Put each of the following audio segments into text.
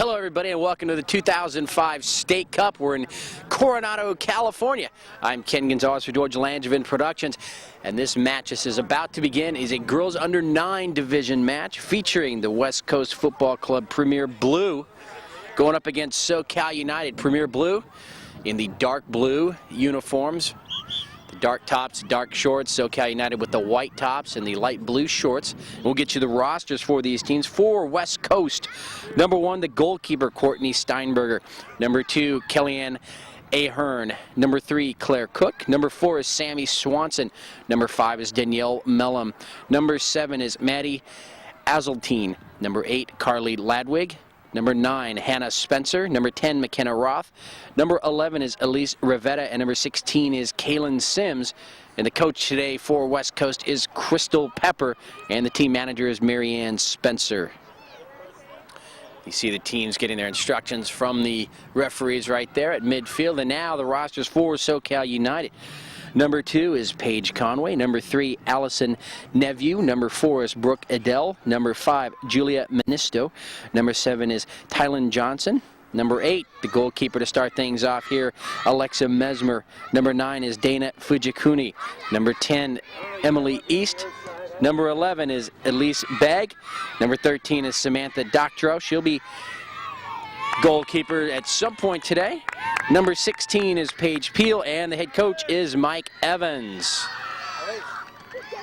Hello everybody and welcome to the 2005 State Cup. We're in Coronado, California. I'm Ken Gonzalez for George Langevin Productions, and this match this is about to begin is a girls under 9 division match featuring the West Coast Football Club Premier Blue going up against SoCal United. Premier Blue in the dark blue uniforms, the dark tops, dark shorts. SoCal United with the white tops and the light blue shorts. We'll get you the rosters for these teams. For West Coast, number 1, the goalkeeper, Courtney Steinberger. Number 2, Kellyanne Ahern. Number 3, Claire Cook. Number 4 is Sammy Swanson. Number 5 is Danielle Mellum. Number 7 is Maddie Azeltine. Number 8, Carly Ladwig. Number 9, Hannah Spencer. Number 10, McKenna Roth. Number 11 is Elise Rivetta. And number 16 is Kaylin Sims. And the coach today for West Coast is Crystal Pepper. And the team manager is Marianne Spencer. You see the teams getting their instructions from the referees right there at midfield. And now the rosters for SoCal United. Number 2 is Paige Conway. Number 3, Allison Nevue. Number 4 is Brooke Adele. Number 5, Julia Ministo. Number 7 is Tylen Johnson. Number 8, the goalkeeper to start things off here, Alexa Mesmer. Number 9 is Dana Fujikuni. Number 10, Emily East. Number 11 is Elise Begg. Number 13 is Samantha Doctorow. She'll be goalkeeper at some point today. Number 16 is Paige Peel, and the head coach is Mike Evans.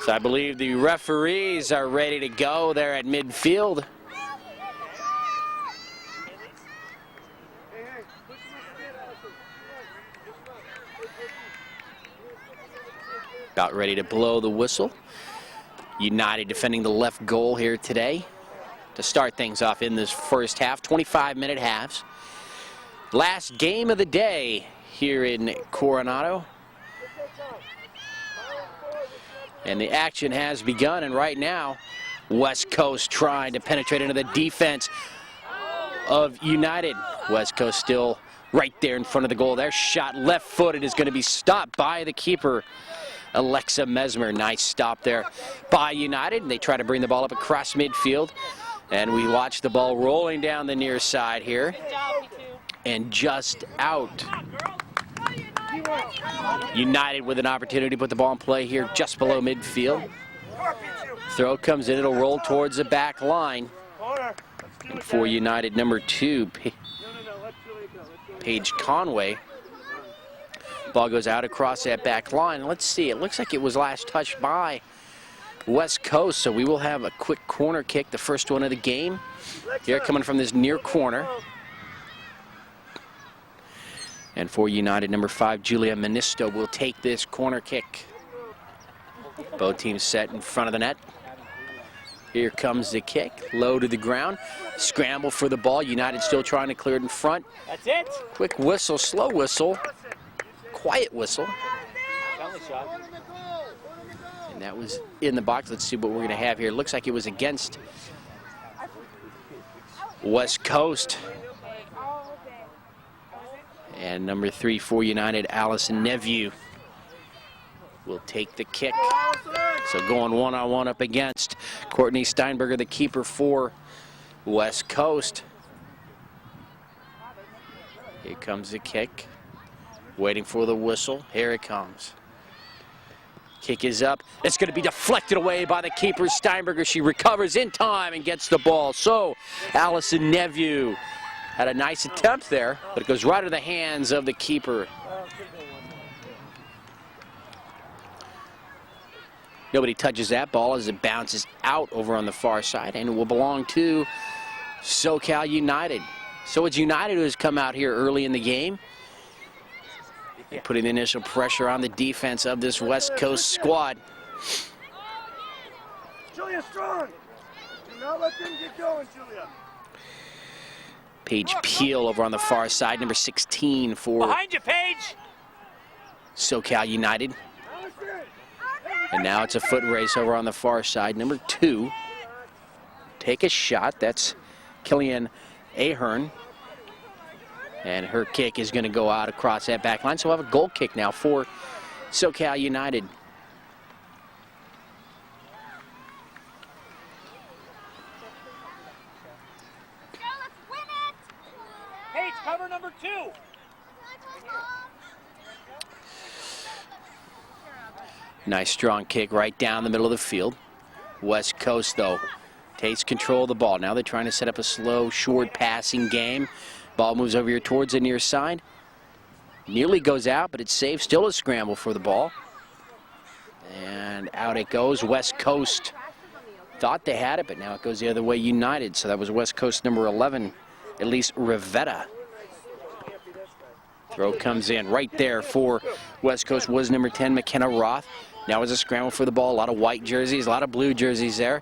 So I believe the referees are ready to go there at midfield. About ready to blow the whistle. United defending the left goal here today to start things off in this first half. 25-minute halves. Last game of the day here in Coronado. And the action has begun, and right now West Coast trying to penetrate into the defense of United. West Coast still right there in front of the goal. Their shot left-footed is going to be stopped by the keeper, Alexa Mesmer. Nice stop there by United, and they try to bring the ball up across midfield. And we watch the ball rolling down the near side here. And just out. United with an opportunity to put the ball in play here just below midfield. Throw comes in, it'll roll towards the back line. And for United, number 2, Paige Conway. Ball goes out across that back line. Let's see, it looks like it was last touched by West Coast, so we will have a quick corner kick, the first one of the game. Here coming from this near corner. And for United, number 5, Julia Ministo will take this corner kick. Both teams set in front of the net. Here comes the kick, low to the ground. Scramble for the ball. United still trying to clear it in front. That's it. Quick whistle, slow whistle, quiet whistle. And that was in the box. Let's see what we're going to have here. It looks like it was against West Coast. And number 3 for United, Allison Nevue, will take the kick. So going one-on-one up against Courtney Steinberger, the keeper for West Coast. Here comes the kick. Waiting for the whistle. Here it comes. Kick is up. It's going to be deflected away by the keeper, Steinberger. She recovers in time and gets the ball. So Allison Nevue had a nice attempt there, but it goes right into the hands of the keeper. Nobody touches that ball as it bounces out over on the far side, and it will belong to SoCal United. So it's United who has come out here early in the game, putting the initial pressure on the defense of this West Coast squad. Julia, strong. Do not let them get going, Julia. Paige Peel over on the far side, number 16 for Behind you, Paige. SoCal United. And now it's a foot race over on the far side. Number 2, take a shot. That's Kellyanne Ahern. And her kick is going to go out across that back line. So we'll have a goal kick now for SoCal United. Cover number 2. Nice strong kick right down the middle of the field. West Coast, though, takes control of the ball. Now they're trying to set up a slow, short passing game. Ball moves over here towards the near side. Nearly goes out, but it's safe. Still a scramble for the ball. And out it goes. West Coast thought they had it, but now it goes the other way, United. So that was West Coast number 11, at least Rivetta. Throw comes in right there for West Coast was number 10, McKenna Roth. Now is a scramble for the ball. A lot of white jerseys, a lot of blue jerseys there.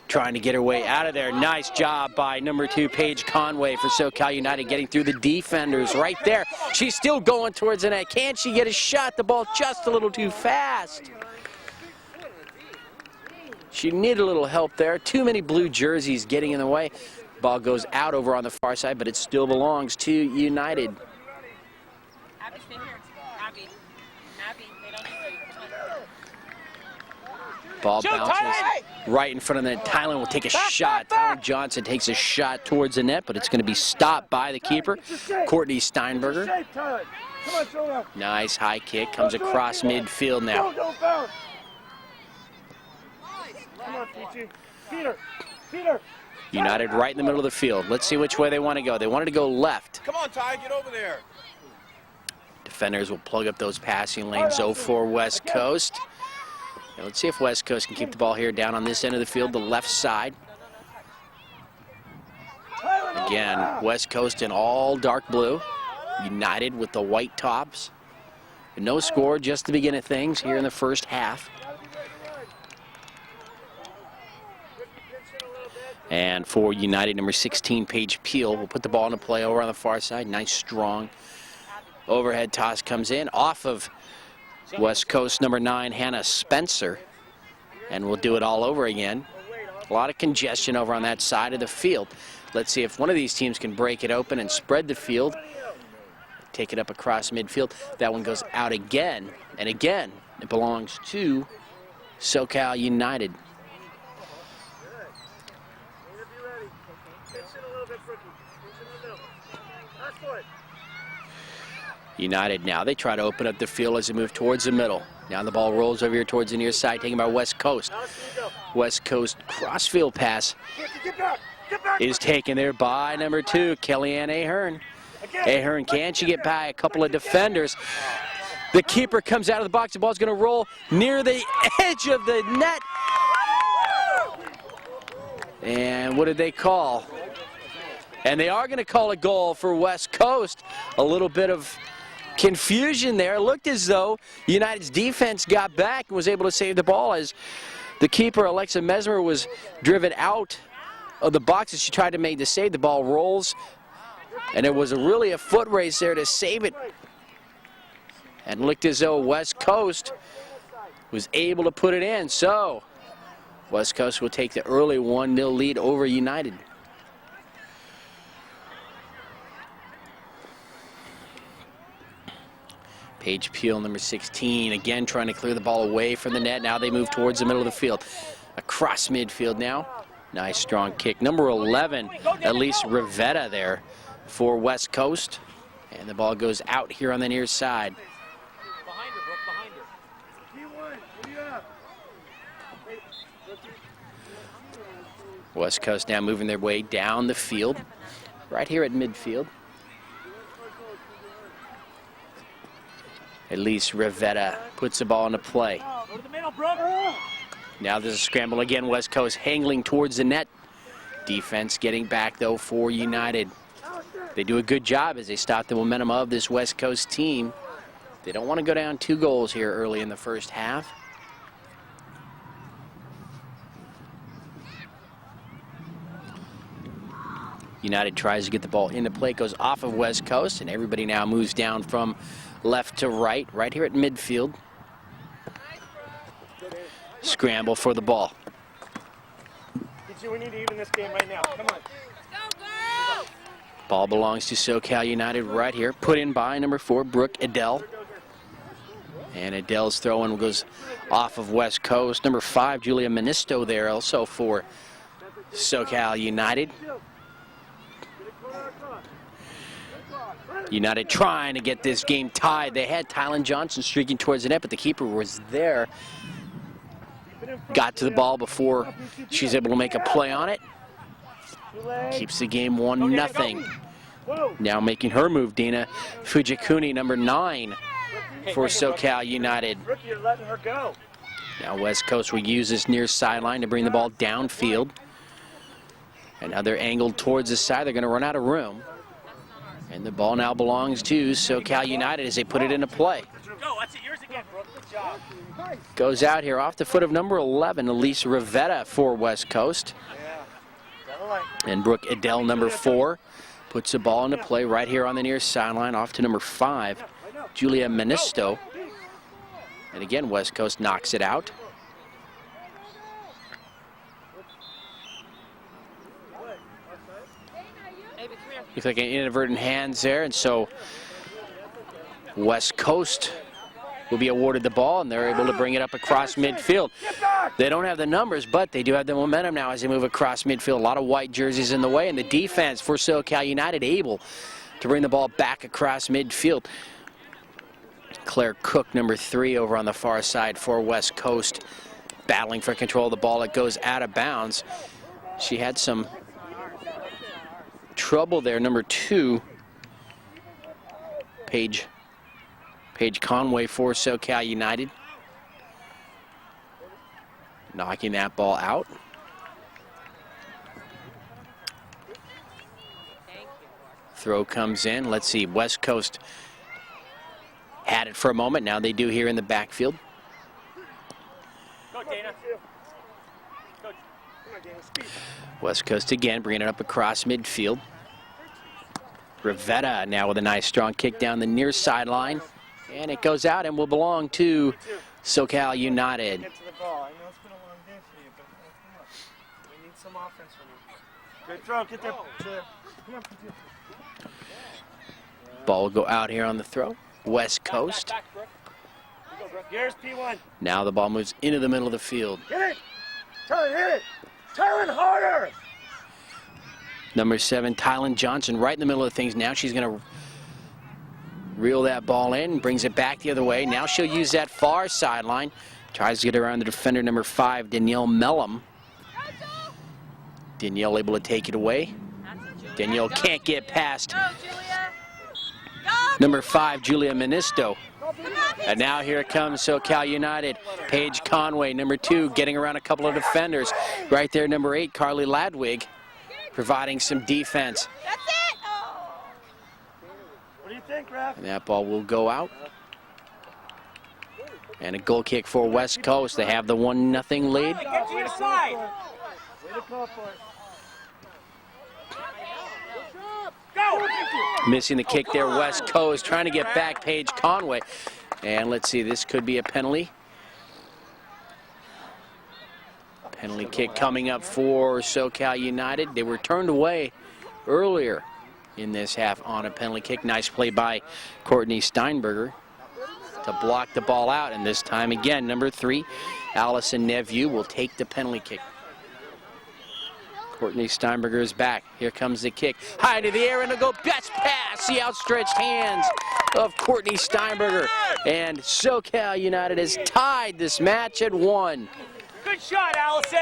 Trying to get her way out of there. Nice job by number 2, Paige Conway for SoCal United, getting through the defenders right there. She's still going towards the net. Can she get a shot? The ball just a little too fast. She needed a little help there. Too many blue jerseys getting in the way. Ball goes out over on the far side, but it still belongs to United. Abby, stay here. Abby, they don't need you. Ball bounces right in front of the net. Tylen will take a shot. Tylen Johnson takes a shot towards the net, but it's going to be stopped by the keeper, Courtney Steinberger. Nice high kick. Comes across midfield now. United right in the middle of the field. Let's see which way they want to go. They wanted to go left. Come on, Ty, get over there. Defenders will plug up those passing lanes. So for West Coast. Now let's see if West Coast can keep the ball here down on this end of the field, the left side. Again, West Coast in all dark blue. United with the white tops. No score, just the beginning of things here in the first half. And for United, number 16, Paige Peel will put the ball into play over on the far side. Nice, strong overhead toss comes in off of West Coast number 9, Hannah Spencer. And we'll do it all over again. A lot of congestion over on that side of the field. Let's see if one of these teams can break it open and spread the field. Take it up across midfield. That one goes out again. And again, it belongs to SoCal United. United now, they try to open up the field as they move towards the middle. Now the ball rolls over here towards the near side, taken by West Coast. West Coast crossfield pass is taken there by number 2, Kellyanne Ahern. Ahern, can she get by a couple of defenders? The keeper comes out of the box. The ball's going to roll near the edge of the net. And what did they call? And they are going to call a goal for West Coast. A little bit of confusion there. It looked as though United's defense got back and was able to save the ball as the keeper, Alexa Mesmer, was driven out of the box as she tried to make the save. The ball rolls, and it was really a foot race there to save it. And it looked as though West Coast was able to put it in. So West Coast will take the early 1-0 lead over United. Paige Peel, number 16, again trying to clear the ball away from the net. Now they move towards the middle of the field. Across midfield now. Nice strong kick. Number 11, Elise Rivetta there for West Coast. And the ball goes out here on the near side. Behind her, Brooke, behind her. West Coast now moving their way down the field. Right here at midfield. Elise Rivetta puts the ball into play. Go to the middle, Brooke. Now there's a scramble again. West Coast angling towards the net. Defense getting back, though, for United. They do a good job as they stop the momentum of this West Coast team. They don't want to go down 2 goals here early in the first half. United tries to get the ball into play, goes off of West Coast, and everybody now moves down from left to right, right here at midfield. Scramble for the ball. We need to even this game right now. Come on. Ball belongs to SoCal United right here. Put in by number 4, Brooke Adele. And Adele's throw-in goes off of West Coast. Number 5, Julia Ministo there also for SoCal United. United trying to get this game tied. They had Tylen Johnson streaking towards the net, but the keeper was there. Got to the ball before she's able to make a play on it. Keeps the game 1-0. Now making her move, Dina Fujikuni, number 9 for SoCal United. You're letting her go. Now West Coast will use this near sideline to bring the ball downfield. And now they're angled towards the side. They're going to run out of room. And the ball now belongs to SoCal United as they put it into play. Go, that's it, yours again, Brooke. Good job. Goes out here off the foot of number 11, Elise Rivetta for West Coast. And Brooke Adele, number 4, puts the ball into play right here on the near sideline off to number 5, Julia Menisto. And again, West Coast knocks it out. Looks like an inadvertent hands there, and so West Coast will be awarded the ball, and they're able to bring it up across midfield. They don't have the numbers, but they do have the momentum now as they move across midfield. A lot of white jerseys in the way, and the defense for SoCal United able to bring the ball back across midfield. Claire Cook, number 3, over on the far side for West Coast, battling for control of the ball. It goes out of bounds. She had some trouble there. Number 2, Paige Conway for SoCal United, knocking that ball out. Throw comes in. Let's see, West Coast had it for a moment. Now they do here in the backfield. Go, Dana. West Coast again bringing it up across midfield. Rivetta now with a nice strong kick down the near sideline. And it goes out and will belong to SoCal United. Get to the ball. I know it's been a long day for you, but come on. We need some offense from you. Good throw. Get there. Come on. Ball will go out here on the throw. West Coast. Back, Brooke. Here you go, Brooke. Here's P1. Now the ball moves into the middle of the field. Hit it. Tylen, hit it. Tylen, harder. Number 7, Tylen Johnson, right in the middle of things. Now she's going to reel that ball in, brings it back the other way. Now she'll use that far sideline. Tries to get around the defender, number 5, Danielle Mellum. Danielle able to take it away. Danielle can't get past number 5, Julia Menisto. And now here comes SoCal United. Paige Conway, number 2, getting around a couple of defenders. Right there, number 8, Carly Ladwig, providing some defense. That's it! What do you think, Raf? And that ball will go out. And a goal kick for West Coast. They have the 1-0 lead. Get to your side. Way to call for it. Go! Missing the kick there, West Coast trying to get back Paige Conway. And let's see, this could be a penalty. Penalty kick coming up for SoCal United. They were turned away earlier in this half on a penalty kick. Nice play by Courtney Steinberger to block the ball out. And this time again, number 3, Allison Neveu will take the penalty kick. Courtney Steinberger is back. Here comes the kick. High into the air and a go. Best pass. The outstretched hands of Courtney Steinberger. And SoCal United has tied this match at 1. Good shot, Allison.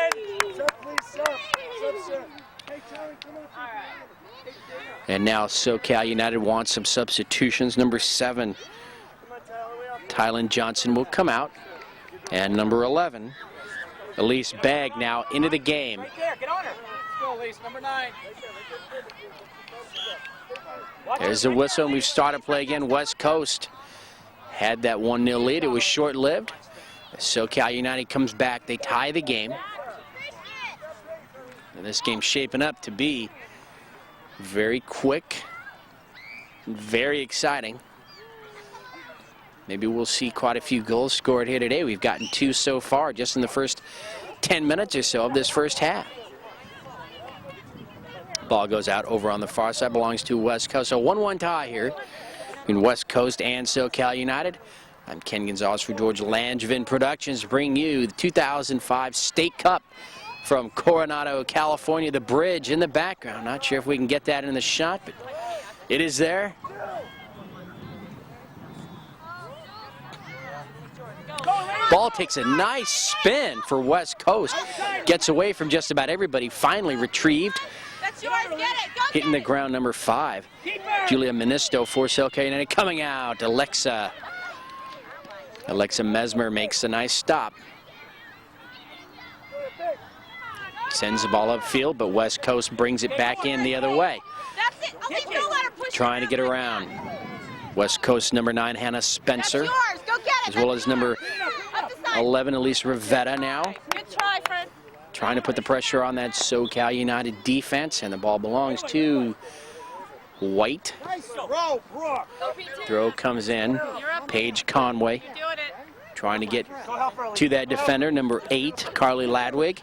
Sub, please, sub. Sub. Hey, Tylen, come on. And now SoCal United wants some substitutions. Number 7, Come on, Tylen. We up. Tylen Johnson will come out. And number 11, Elise Bagg now into the game. Right there, get on her. Let's go, Elise, number 9. There's the whistle, and we've started play again. West Coast had that 1-0 lead. It was short-lived. SoCal United comes back. They tie the game. And this game's shaping up to be very quick, very exciting. Maybe we'll see quite a few goals scored here today. We've gotten 2 so far just in the first 10 minutes or so of this first half. Ball goes out over on the far side, belongs to West Coast. So 1-1 tie here between West Coast and SoCal United. I'm Ken Gonzalez for George Langevin Productions, bringing you the 2005 State Cup from Coronado, California. The bridge in the background. Not sure if we can get that in the shot, but it is there. Ball takes a nice spin for West Coast. Gets away from just about everybody. Finally retrieved. That's yours. Get it. Go Hitting the get it. ground, number 5. Julia Ministo for SoCal United. Coming out, Alexa Mesmer makes a nice stop. Sends the ball upfield, but West Coast brings it back in the other way. That's it. Elise, don't let her push Trying to get around. West Coast number 9, Hannah Spencer, That's yours. Go get it. as well as number Up the side. 11, Elise Rivetta now. Good try, Fred. Trying to put the pressure on that SoCal United defense, and the ball belongs to White. Row, Brooke. Go P2. Throw comes in. Paige Conway You're doing it. trying to get Go help her, Elise. to that defender, number 8, Carly Ladwig.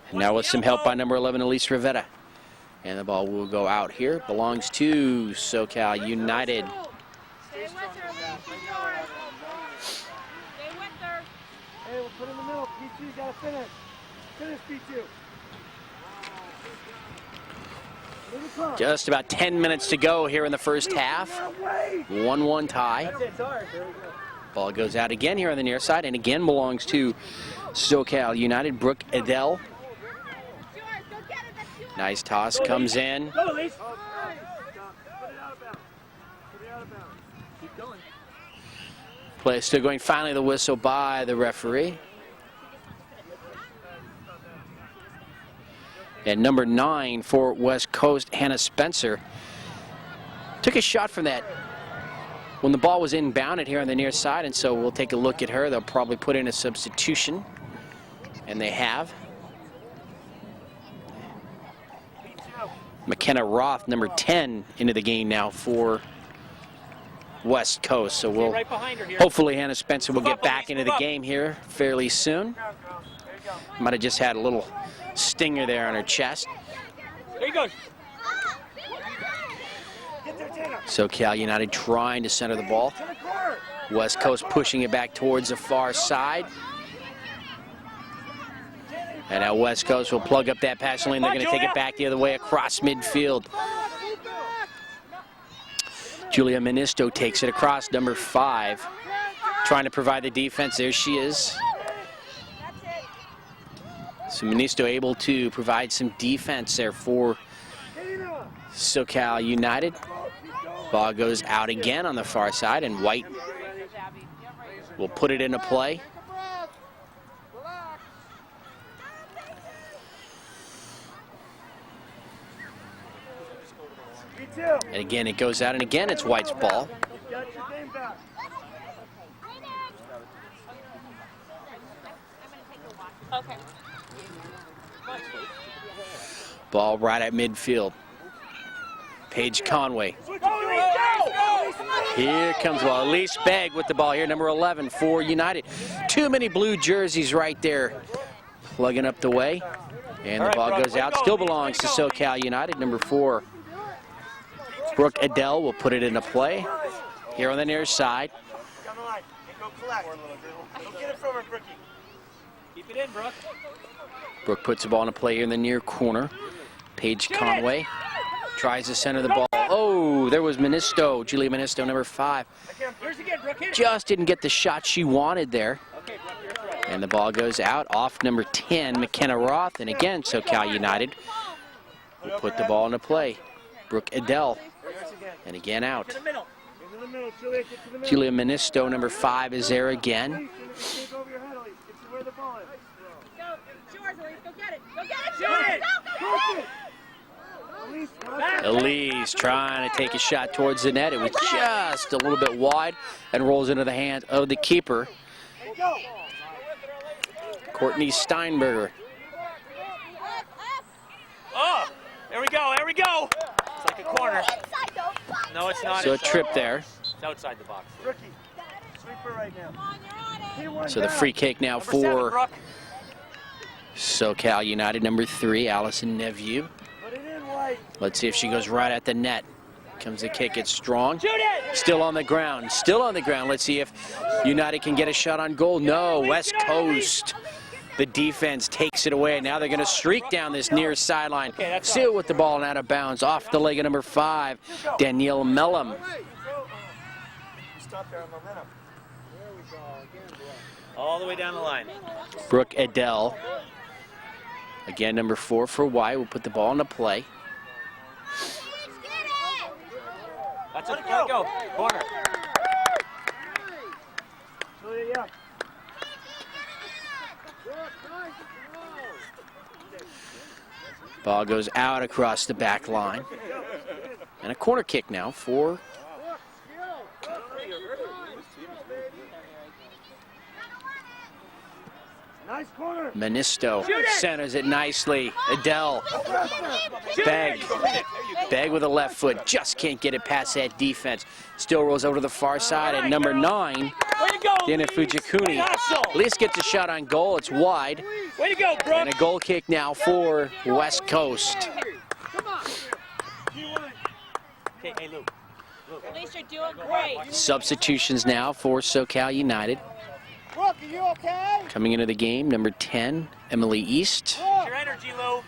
And now with some help by number 11, Elise Rivetta. And the ball will go out here. Belongs to SoCal United. Stay with her, Elise. She's yours. Stay with her. Hey, we'll put in the middle. P2, gotta finish. Finish, P2. Just about 10 minutes to go here in the first half. 1-1 tie. Ball goes out again here on the near side, and again belongs to SoCal United. Brooke Adele. It's yours. Go get it. That's yours. Nice toss comes in. Go, Elise. Put it out of bounds. Put it out of bounds. Keep going. Play still going. Finally, the whistle by the referee. And number 9 for West Coast, Hannah Spencer, took a shot from that when the ball was inbounded here on the near side, and so we'll take a look at her. They'll probably put in a substitution, and they have. McKenna Roth, number 10, into the game now for West Coast. So we'll Right behind her here. hopefully Hannah Spencer will get back into the game here fairly soon. There you go. Might have just had a little stinger there on her chest. There you go. Get there, Tanner. SoCal United trying to center the ball. To the court. West Coast pushing it back towards the far side. And now West Coast will plug up that passing lane. They're going to take it back the other way across midfield. Julia Ministo takes it across, number 5. Trying to provide the defense. There she is. So Ministo able to provide some defense there for SoCal United. Ball goes out again on the far side, and White will put it into play. P2. And again, it goes out, and again, it's White's ball. Get your game back. Okay. Ball right at midfield. Paige Conway. Here comes the ball. Elise Begg with the ball here, number 11 for United. Too many blue jerseys right there, plugging up the way. And the ball goes out. Still belongs to SoCal United, number 4. Brooke Adele will put it into play here on the near side. Down the line. And go collect. Go get it from her, Brookie. Keep it in, Brooke. Brooke puts the ball into play here in the near corner. Paige Conway tries to center the ball. Oh, there was Ministo, Julia Ministo, number 5. Here's again, Brooke. Hit it. Just didn't get the shot she wanted there. Okay, Brooke, you're through. And the ball goes out off number 10, McKenna Roth. And again, SoCal United will put the ball into play. Brooke Adele. And again out. To the middle. Into the middle, Julia. Get to the middle. Julia Ministo, number 5, is there again. Take over your head, Elise. Get to where the ball is. Go. It's yours, Elise. Go get it. Go get it. Shoot Yours. it. Go, go, Push go. it. Elise, Back. Elise trying to take a shot towards the net. It was just a little bit wide and rolls into the hand of the keeper, go. Courtney Steinberger. Oh, there we go. There we go. It's like a corner. No, it's not. So a It's trip there. It's outside the box. Rookie. Sweeper right now. Come on, you're on it. P1 So the down. free kick now Number 7, for Brooke. SoCal United, number 3, Allison Neveu. Put it in, White. Let's see if she goes right at the net. Comes the kick, it's strong. Shoot it. Still on the ground, still on the ground. Let's see if United can get a shot on goal. No, West Coast. The defense takes it away. Now they're going to streak down this near sideline. Still with the ball and out of bounds. Off the leg of number 5, Danielle Mellum. Stop there on momentum. There we go. Again, All the way down the line. Brooke Adele. Again, number 4 for White will put the ball into play. That's it. Let it go. Corner. Ball goes out across the back line. And a corner kick now for Nice corner. Manisto. Centers it nicely. Adele. Begg with a left foot. Just can't get it past that defense. Still rolls over to the far side at number 9. Dana Fujikuni at least gets a shot on goal. It's wide. Way to go, Brooke. And a goal kick now for West Coast. Okay, hey, Luke. At least you're doing great. Substitutions now for SoCal United. Brooke, are you okay? Coming into the game, number 10, Emily East. Your energy, Lou.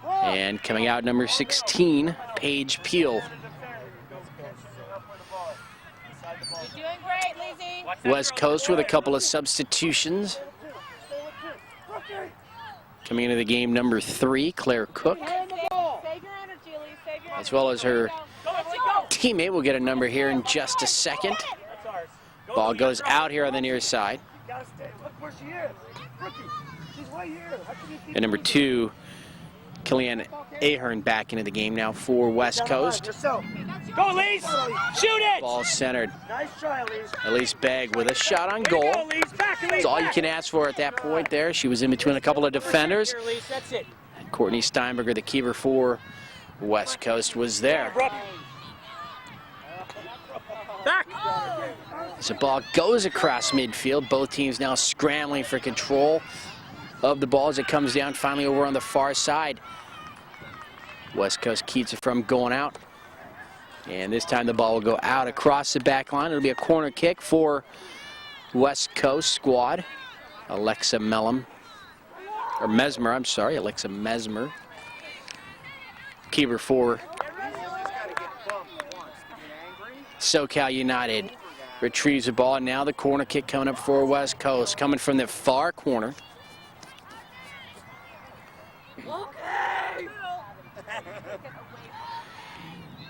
And coming out, number 16, Paige Peel. You're doing great, Lizzie. West Coast with a couple of substitutions. Coming into the game, number 3, Claire Cook, Save your energy, Lee. Save your as well as her teammate. Will get a number here in just a second. Ball goes out here on the near side. Look where she is. Rookie. She's right here. How can you keep And number 2, Kellyanne Ahern back into the game now for West Coast. yourself? Go, Elise. Shoot it. Ball centered. Nice try, Elise. Elise Begg with a shot on Go, goal. Elise. Back, Elise. That's all you back. can ask for at that point there. She was in between a couple of defenders. Here, Elise. That's it. And Courtney Steinberger, the keeper for West Coast, was there. Brooke. Back. As the ball goes across midfield, both teams now scrambling for control of the ball as it comes down finally over on the far side. West Coast keeps it from going out. And this time the ball will go out across the back line. It'll be a corner kick for West Coast squad. Alexa Mesmer, I'm sorry, Alexa Mesmer. Keeper for SoCal United. Retrieves the ball, and now the corner kick coming up for West Coast, coming from the far corner.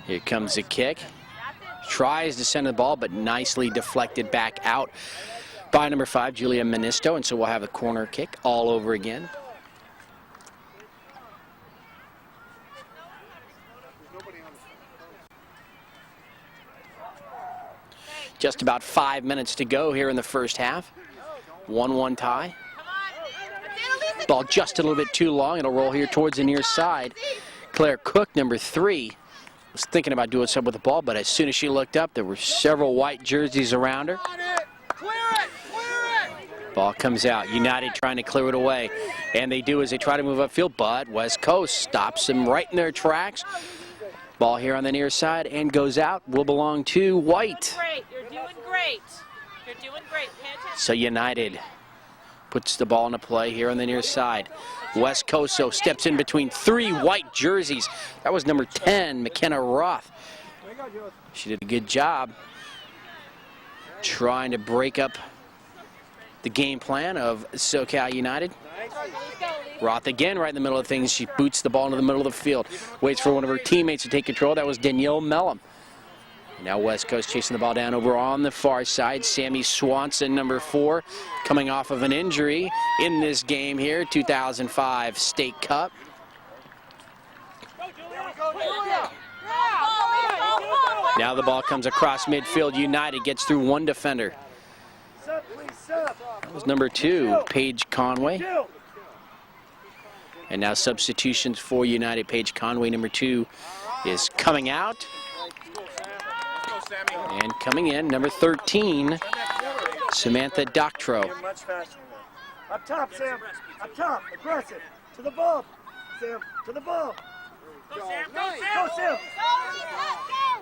Here comes the kick. Tries to send the ball, but nicely deflected back out by number 5, Julia Manisto, and so we'll have the corner kick all over again. Just about 5 minutes to go here in the first half. 1-1 tie. Ball just a little bit too long. It'll roll here towards the near side. Claire Cook, number 3, was thinking about doing something with the ball, but as soon as she looked up, there were several white jerseys around her. Ball comes out. United trying to clear it away. And they do as they try to move upfield, but West Coast stops them right in their tracks. Ball here on the near side and goes out. Will belong to White. Great. You're doing great. You're doing great. Pay attention. So United puts the ball into play here on the near side. West Coast so steps in between 3 white jerseys. That was number 10, McKenna Roth. She did a good job trying to break up the game plan of SoCal United. Roth again right in the middle of things. She boots the ball into the middle of the field. Waits for one of her teammates to take control. That was Danielle Mellum. Now West Coast chasing the ball down over on the far side. Sammy Swanson, number 4, coming off of an injury in this game here, 2005 State Cup. Now the ball comes across midfield. United gets through 1 defender. That was number 2, Paige Conway. And now substitutions for United. Paige Conway, number 2, is coming out. And coming in, number 13, Samantha Doctorow. Much faster. Up top, Sam. Up top. Aggressive. To the ball. Sam. To the ball. Go, Sam. Go, Sam. Go, Sam.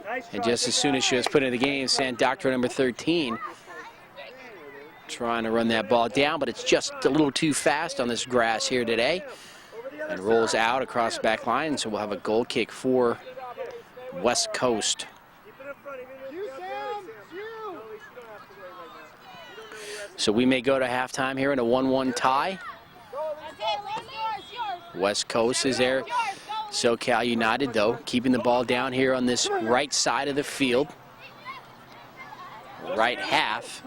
Nice And try. just as soon as she was put in the game, Sam Doctorow, number 13, trying to run that ball down, but it's just a little too fast on this grass here today. And rolls out across the back line, so we'll have a goal kick for West Coast. So we may go to halftime here in a 1-1 tie. West Coast is there. SoCal United, though, keeping the ball down here on this right side of the field. Right half.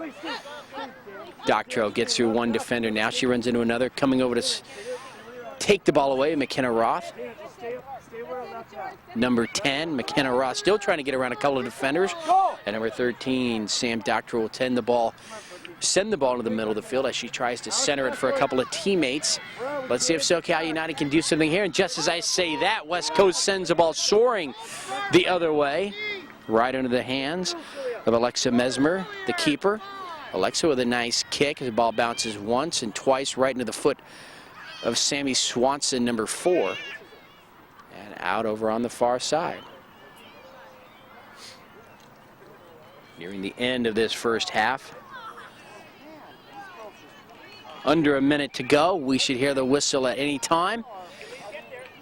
Doctorow gets through one defender. Now she runs into another, coming over to take the ball away. McKenna Roth. Number 10, McKenna Roth, still trying to get around a couple of defenders. And number 13, Sam Doctorow will send the ball into the middle of the field as she tries to center it for a couple of teammates. Let's see if SoCal United can do something here. And just as I say that, West Coast sends the ball soaring the other way, right into the hands of Alexa Mesmer, the keeper. Alexa with a nice kick. The ball bounces once and twice right into the foot of Sammy Swanson, number 4. And out over on the far side. Nearing the end of this first half. Under a minute to go. We should hear the whistle at any time.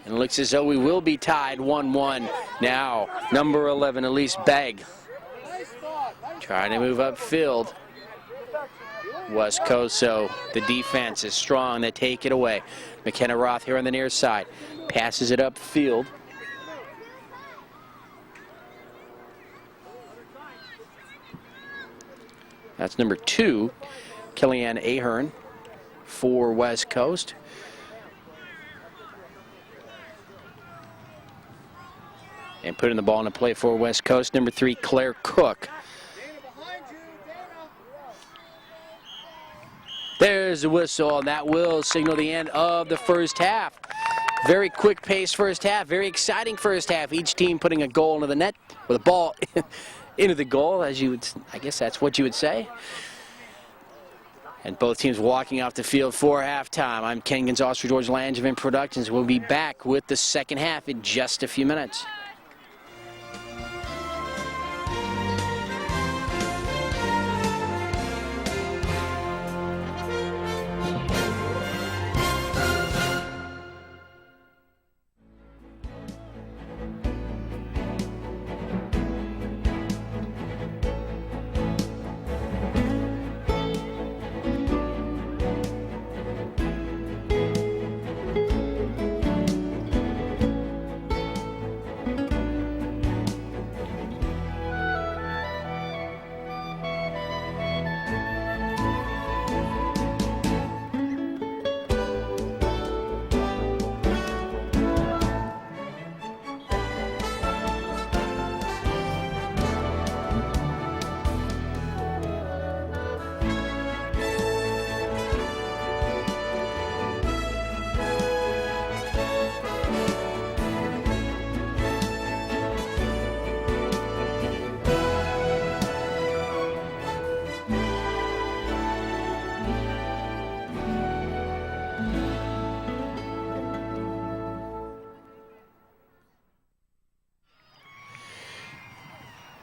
And it looks as though we will be tied 1-1. Now, number 11, Elise Begg, trying to move upfield. West Coast, so the defense is strong. They take it away. McKenna Roth here on the near side. Passes it upfield. That's number 2, Kellyanne Ahern for West Coast. And putting the ball into play for West Coast, number 3, Claire Cook. There's the whistle, and that will signal the end of the first half. Very quick pace first half, very exciting first half. Each team putting a goal into the net, or the ball into the goal, as you would, I guess that's what you would say. And both teams walking off the field for halftime. I'm Ken Gonzalez for George Langevin Productions. We'll be back with the second half in just a few minutes.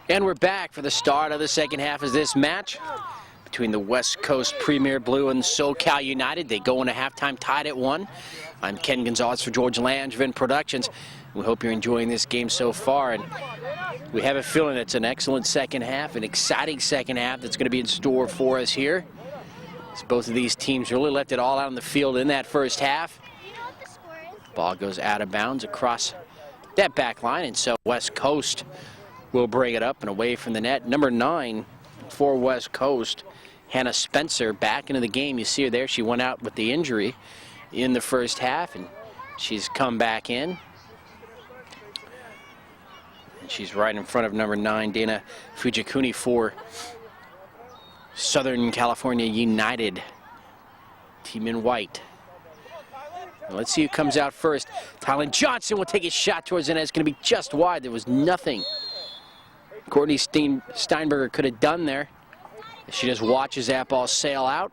And we're back for the start of the second half of this match between the West Coast Premier Blue and SoCal United. They go into halftime tied at 1. I'm Ken Gonzalez for George Langevin Productions. We hope you're enjoying this game so far, and we have a feeling it's an excellent second half, an exciting second half that's going to be in store for us here. As both of these teams really left it all out on the field in that first half. Ball goes out of bounds across that back line, and so West Coast will bring it up and away from the net. Number 9 for West Coast, Hannah Spencer, back into the game. You see her there. She went out with the injury in the first half, and she's come back in. And she's right in front of number 9, Dana Fujikuni for Southern California United. Team in white. Now let's see who comes out first. Tylen Johnson will take a shot towards the net. It's going to be just wide. There was nothing Courtney Steinberger could have done there. She just watches that ball sail out.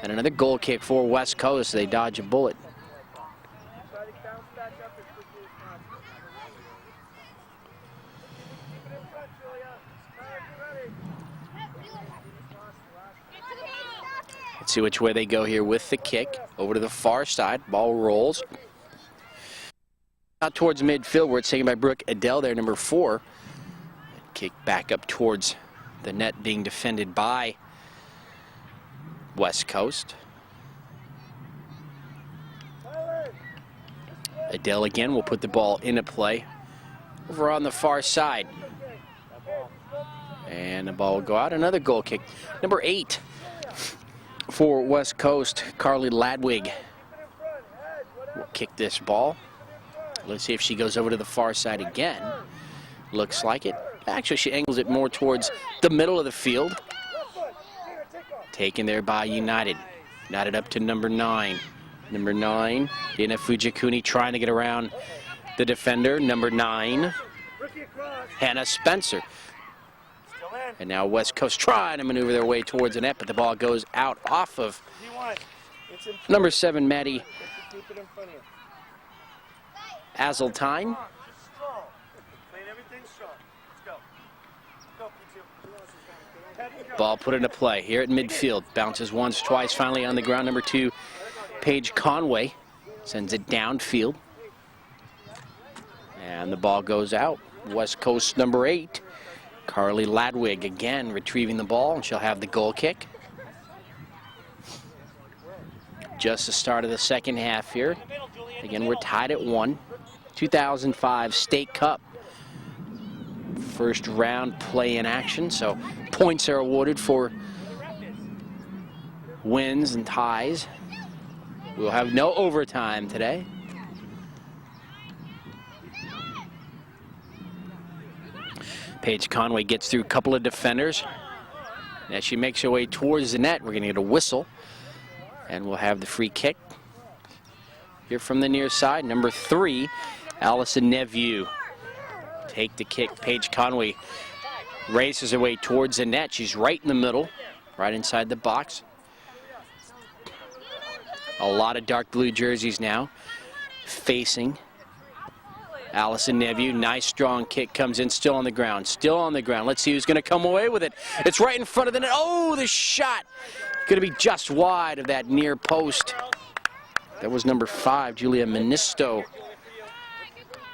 And another goal kick for West Coast. They dodge a bullet. Let's see which way they go here with the kick. Over to the far side. Ball rolls out towards midfield where it's taken by Brooke Adele there, number 4. Kick back up towards the net, being defended by West Coast. Adele again will put the ball into play over on the far side. And the ball will go out. Another goal kick. Number 8 for West Coast, Carly Ladwig will kick this ball. Let's see if she goes over to the far side again. Looks like it. Actually, she angles it more towards the middle of the field. Taken there by United. United up to number 9. Number 9, Dana Fujikuni trying to get around the defender. Number 9, Hannah Spencer. And now West Coast trying to maneuver their way towards the net, but the ball goes out off of number 7, Maddie Azeltine. Ball put into play here at midfield. Bounces once, twice, finally on the ground. Number 2, Paige Conway sends it downfield. And the ball goes out. West Coast number 8, Carly Ladwig again retrieving the ball, and she'll have the goal kick. Just the start of the second half here. Again, we're tied at 1. 2005 State Cup. First round play in action, so points are awarded for wins and ties. We'll have no overtime today. Paige Conway gets through a couple of defenders. And as she makes her way towards the net, we're going to get a whistle. And we'll have the free kick. Here from the near side, number 3, Allison Neveu. Take the kick. Paige Conway races her way towards the net. She's right in the middle, right inside the box. A lot of dark blue jerseys now facing Allison Neveu. Nice strong kick comes in, still on the ground, still on the ground. Let's see who's going to come away with it. It's right in front of the net. Oh, the shot going to be just wide of that near post. That was number 5, Julia Ministo,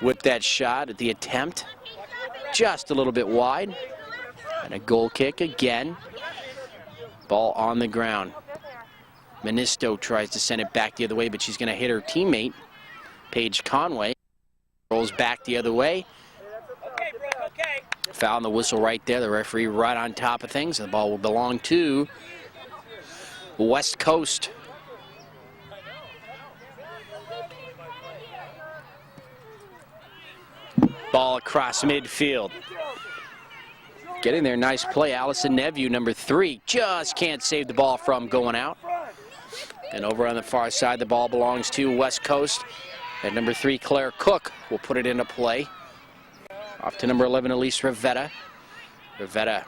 with that shot at the attempt. Just a little bit wide. And a goal kick again. Ball on the ground. Ministo tries to send it back the other way, but she's going to hit her teammate, Paige Conway. Rolls back the other way. Foul on the whistle right there. The referee right on top of things. The ball will belong to West Coast. Ball across midfield. Getting there, nice play. Allison Neveu, number 3, just can't save the ball from going out. And over on the far side, the ball belongs to West Coast. And number 3, Claire Cook, will put it into play. Off to number 11, Elise Rivetta. Rivetta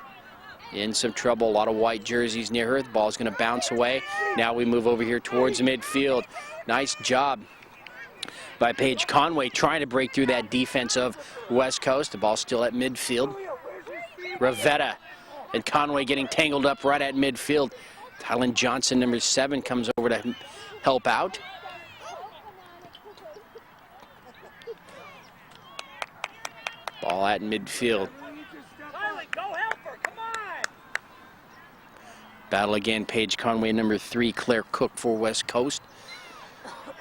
in some trouble. A lot of white jerseys near her. The ball's going to bounce away. Now we move over here towards midfield. Nice job by Paige Conway trying to break through that defense of West Coast. The ball's still at midfield. Rivetta and Conway getting tangled up right at midfield. Tylen Johnson, number 7, comes over to help out. Ball at midfield. Battle again, Paige Conway, number 3, Claire Cook for West Coast.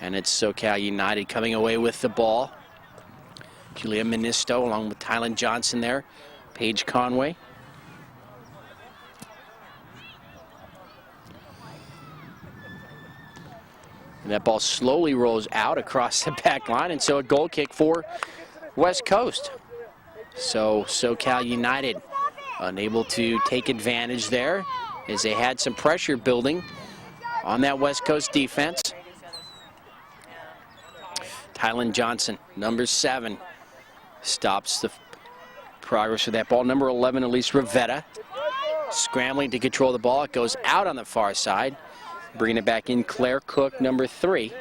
And it's SoCal United coming away with the ball. Julia Ministo along with Tylen Johnson there. Paige Conway. And that ball slowly rolls out across the back line, and so a goal kick for West Coast. So SoCal United unable to take advantage there as they had some pressure building on that West Coast defense. Tylen Johnson, number 7, stops the progress of that ball. Number 11, Elise Rivetta, scrambling to control the ball. It goes out on the far side. Bringing it back in, Claire Cook, number 3.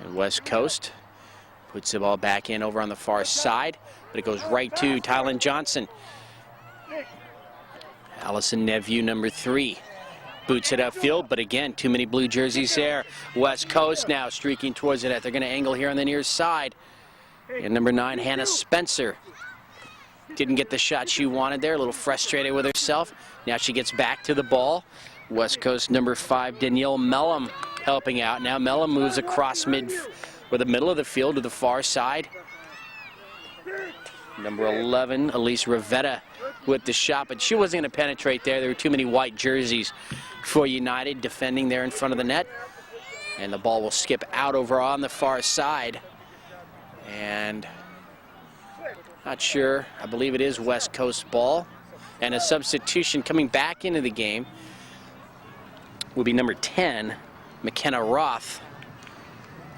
And West Coast puts the ball back in over on the far side, but it goes right to Tylen Johnson. Allison Neveu, number 3, boots it upfield, but again, too many blue jerseys there. West Coast now streaking towards the net. They're going to angle here on the near side. And number 9, Hannah Spencer. Didn't get the shot she wanted there, a little frustrated with herself. Now she gets back to the ball. West Coast number 5, Danielle Mellum helping out. Now Mellum moves across the middle of the field to the far side. Number 11, Elise Rivetta with the shot, but she wasn't going to penetrate there. There were too many white jerseys for United defending there in front of the net. And the ball will skip out over on the far side. And not sure, I believe it is West Coast ball. And a substitution coming back into the game will be number 10, McKenna Roth.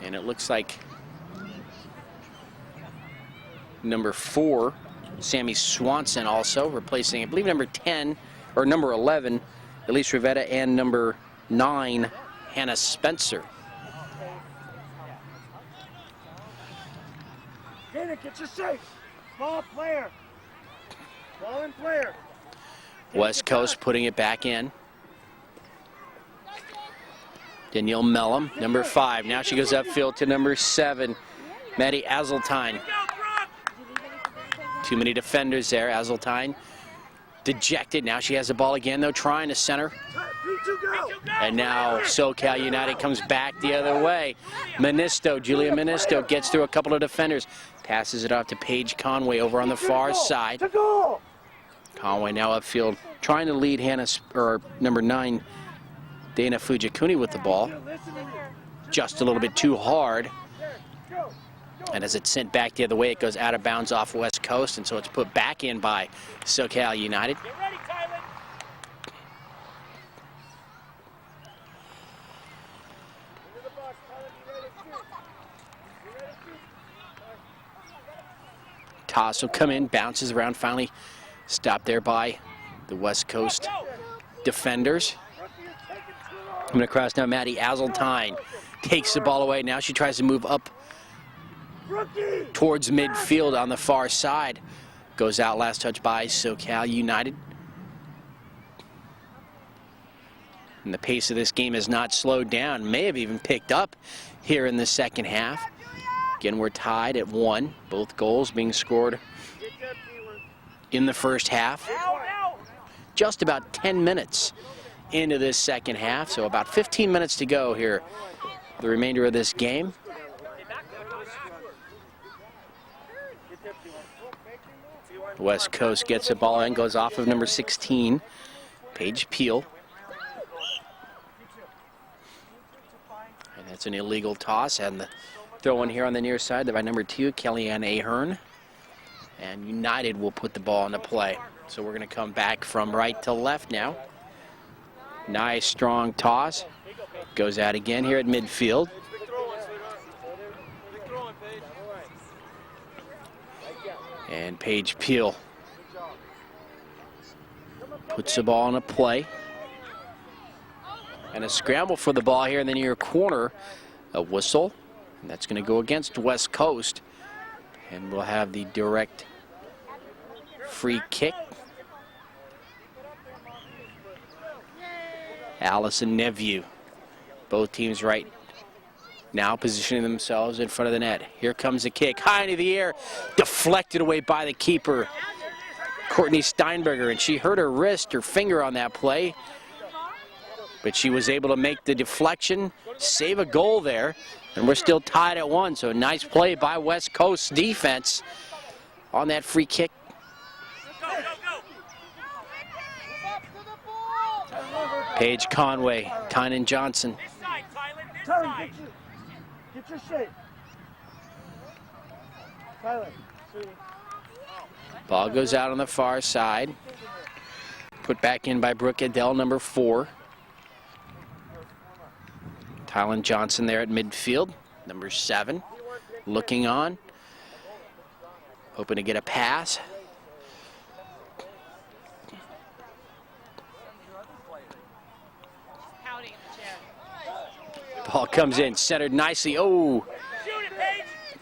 And it looks like number 4, Sammy Swanson also replacing, I believe, number 10 or number 11, Elise Rivetta, and number 9, Hannah Spencer. Get your shape. Small player. Ball player. West Coast putting it back in. Danielle Mellum, number 5. Now she goes upfield to number 7, Maddie Azeltine. Too many defenders there. Azeltine dejected. Now she has the ball again, though, trying to center. And now SoCal United comes back the other way. Julia Ministo gets through a couple of defenders. Passes it off to Paige Conway over on the far side. Conway now upfield, trying to lead number 9, Dana Fujikuni with the ball. Just a little bit too hard. And as it's sent back the other way, it goes out of bounds off West Coast, and so it's put back in by SoCal United. Get ready, Tyler. Toss will come in, bounces around, finally stopped there by the West Coast defenders. Coming across now, Maddie Azeltine takes the ball away. Now she tries to move up towards midfield on the far side. Goes out, last touch by SoCal United. And the pace of this game has not slowed down, may have even picked up here in the second half. Again, we're tied at 1, both goals being scored in the first half. Just about 10 minutes into this second half, so about 15 minutes to go here, the remainder of this game. West Coast gets the ball in, goes off of number 16, Paige Peel. And that's an illegal toss, and the throw in here on the near side by number 2, Kellyanne Ahern. And United will put the ball into play. So we're going to come back from right to left now. Nice, strong toss. Goes out again here at midfield. And Paige Peel puts the ball into play. And a scramble for the ball here in the near corner. A whistle. And that's going to go against West Coast. And we'll have the direct free kick. Allison Neveu. Both teams right now positioning themselves in front of the net. Here comes the kick, high into the air, deflected away by the keeper, Courtney Steinberger, and she hurt her wrist, her finger on that play. But she was able to make the deflection, save a goal there, and we're still tied at 1. So nice play by West Coast defense on that free kick. Paige Conway, Tynan Johnson. Tyler, get your shape. Tyler, Ball goes out on the far side. Put back in by Brooke Adele, number 4. Tylan Johnson there at midfield, number 7. Looking on. Hoping to get a pass. Ball comes in, centered nicely. Oh,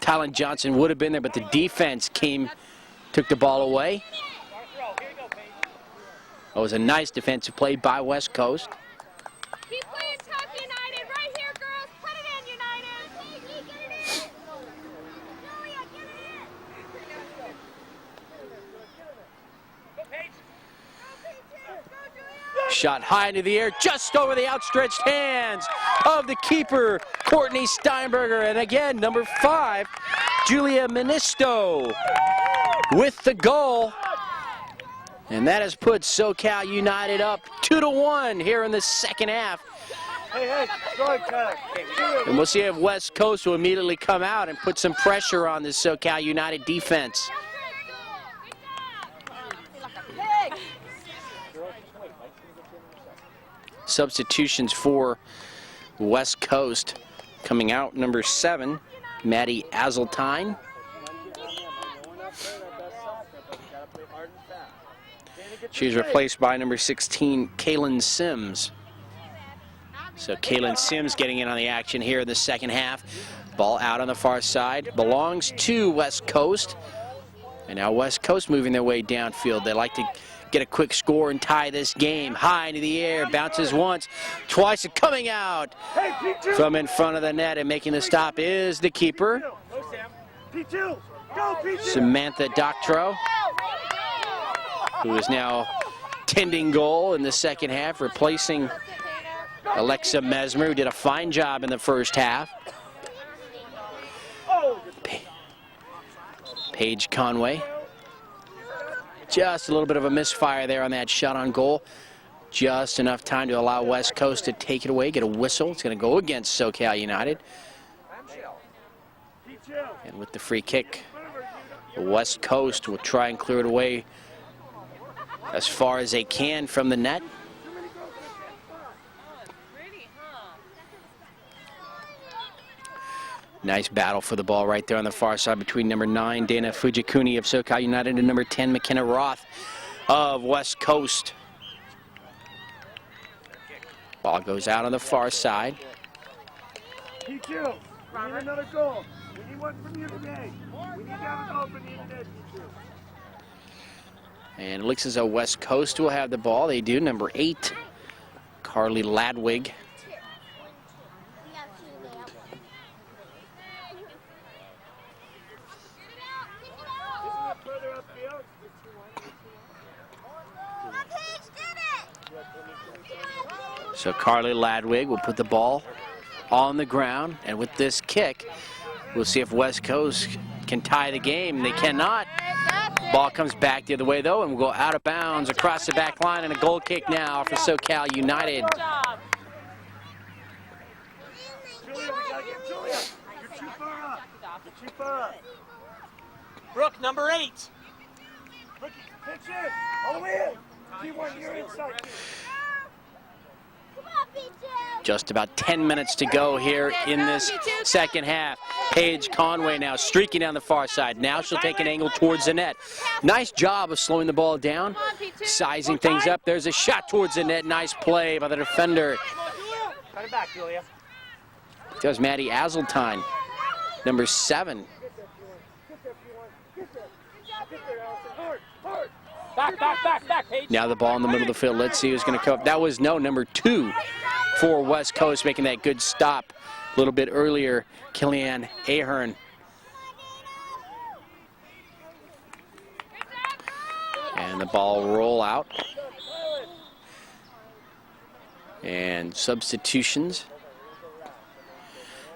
Tylan Johnson would have been there, but the defense took the ball away. It was a nice defensive play by West Coast. Keep playing tough, United. Right here, girls. Put it in, United. Get it in. Julia, get it Shot high into the air, just over the outstretched hands of the keeper, Courtney Steinberger. And again, number 5, Julia Ministo with the goal. And that has put SoCal United up 2-1 here in the second half. Hey, sorry, Tyler. And we'll see if West Coast will immediately come out and put some pressure on this SoCal United defense. Substitutions for West Coast. Coming out, number 7, Maddie Azeltine. She's replaced by number 16, Kaylin Sims. So Kaylin Sims getting in on the action here in the second half. Ball out on the far side, belongs to West Coast. And now West Coast moving their way downfield. They like to get a quick score and tie this game. High into the air, bounces once, twice, and coming out from in front of the net and making the stop is the keeper, Samantha Doctorow, who is now tending goal in the second half, replacing Alexa Mesmer, who did a fine job in the first half. Paige Conway. Just a little bit of a misfire there on that shot on goal. Just enough time to allow West Coast to take it away, get a whistle. It's going to go against SoCal United. And with the free kick, West Coast will try and clear it away as far as they can from the net. Nice battle for the ball right there on the far side between number 9, Dana Fujikuni of SoCal United, and number 10, McKenna Roth of West Coast. Ball goes out on the far side. We need another goal. We need one from you today. We need to have a goal from you today, P2. And it looks as though West Coast will have the ball. They do. Number 8, Carly Ladwig. So Carly Ladwig will put the ball on the ground, and with this kick, we'll see if West Coast can tie the game. They cannot. Ball comes back the other way, though, and will go out of bounds across the back line, and a goal kick now for SoCal United. Julia, we gotta get Julia. You're too far up. You're too far up. Brooke, number 8. Rookie, pitch in. All the way in. P1, you're inside. Just about 10 minutes to go here in this second half. Paige Conway now streaking down the far side. Now she'll take an angle towards the net. Nice job of slowing the ball down, sizing things up. There's a shot towards the net. Nice play by the defender. Cut it back, Julia. That was Maddie Azeltine, number 7. Back, Paige. Now the ball in the middle of the field. Let's see who's going to come up. That was number 2 for West Coast, making that good stop a little bit earlier. Kellyanne Ahern. And the ball roll out. And substitutions.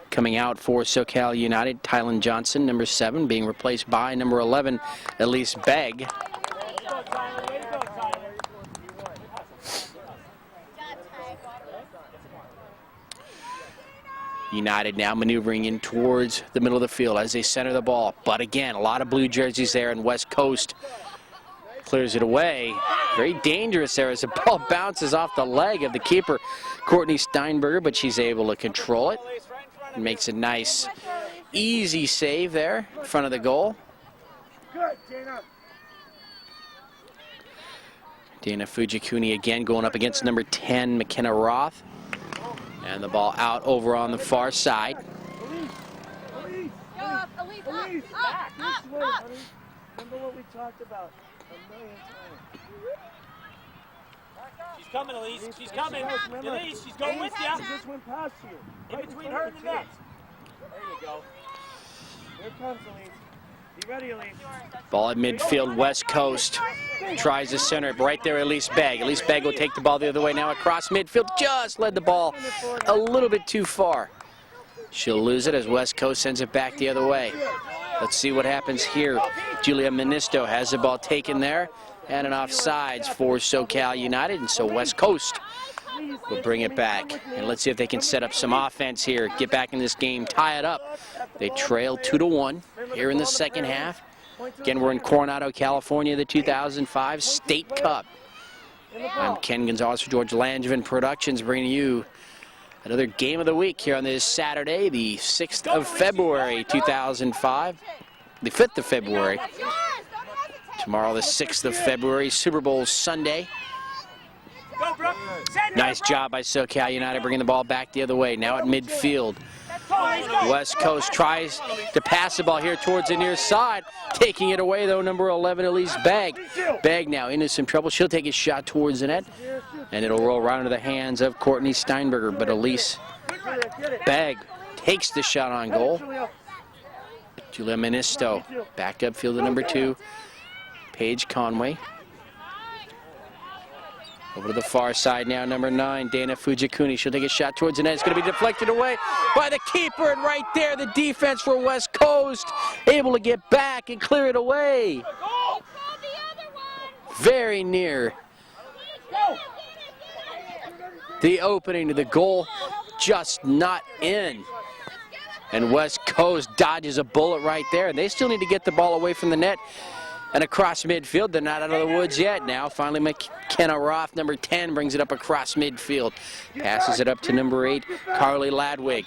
Coming out for SoCal United, Tylen Johnson, number 7, being replaced by number 11, Elise Begg. United now maneuvering in towards the middle of the field as they center the ball. But again, a lot of blue jerseys there, and West Coast clears it away. Very dangerous there as the ball bounces off the leg of the keeper, Courtney Steinberger, but she's able to control it. Makes a nice, easy save there in front of the goal. Good, Dana. Dana Fujikuni again going up against number 10, McKenna Roth. And the ball out over on the far side. Elise, Up. this way, honey. Remember what we talked about a million times. She's coming, Elise. She's coming. Elise, she's going with She you. just went past you. In between her and the net. There you go. Here comes Elise. Be ready, Elise. Ball at midfield, West Coast tries to center it right there. Elise Begg. Elise Begg will take the ball the other way now across midfield. Just led the ball a little bit too far. She'll lose it as West Coast sends it back the other way. Let's see what happens here. Julia Ministo has the ball taken there, and an offsides for SoCal United, and so West Coast will bring it back. And let's see if they can set up some offense here, get back in this game, tie it up. They trail 2-1 here in the second half. Again, we're in Coronado, California, the 2005 State Cup. I'm Ken Gonzalez for George Langevin Productions, bringing you another game of the week here on this Saturday, the 6th of February, 2005. The 5th of February. Tomorrow, the 6th of February, Super Bowl Sunday. Nice job by SoCal United bringing the ball back the other way. Now at midfield. West Coast tries to pass the ball here towards the near side. Taking it away, though, number 11, Elise Begg. Begg now into some trouble. She'll take a shot towards the net, and it'll roll right into the hands of Courtney Steinberger. But Elise Begg takes the shot on goal. Julia Ministo back upfield to number 2, Paige Conway. Over to the far side now, number 9, Dana Fujikuni. She'll take a shot towards the net. It's going to be deflected away by the keeper, and right there, the defense for West Coast able to get back and clear it away. Very near the opening to the goal, just not in. And West Coast dodges a bullet right there. And they still need to get the ball away from the net and across midfield. They're not out of the woods yet. Now finally McKenna Roth, number 10, brings it up across midfield. Passes it up to number 8, Carly Ladwig.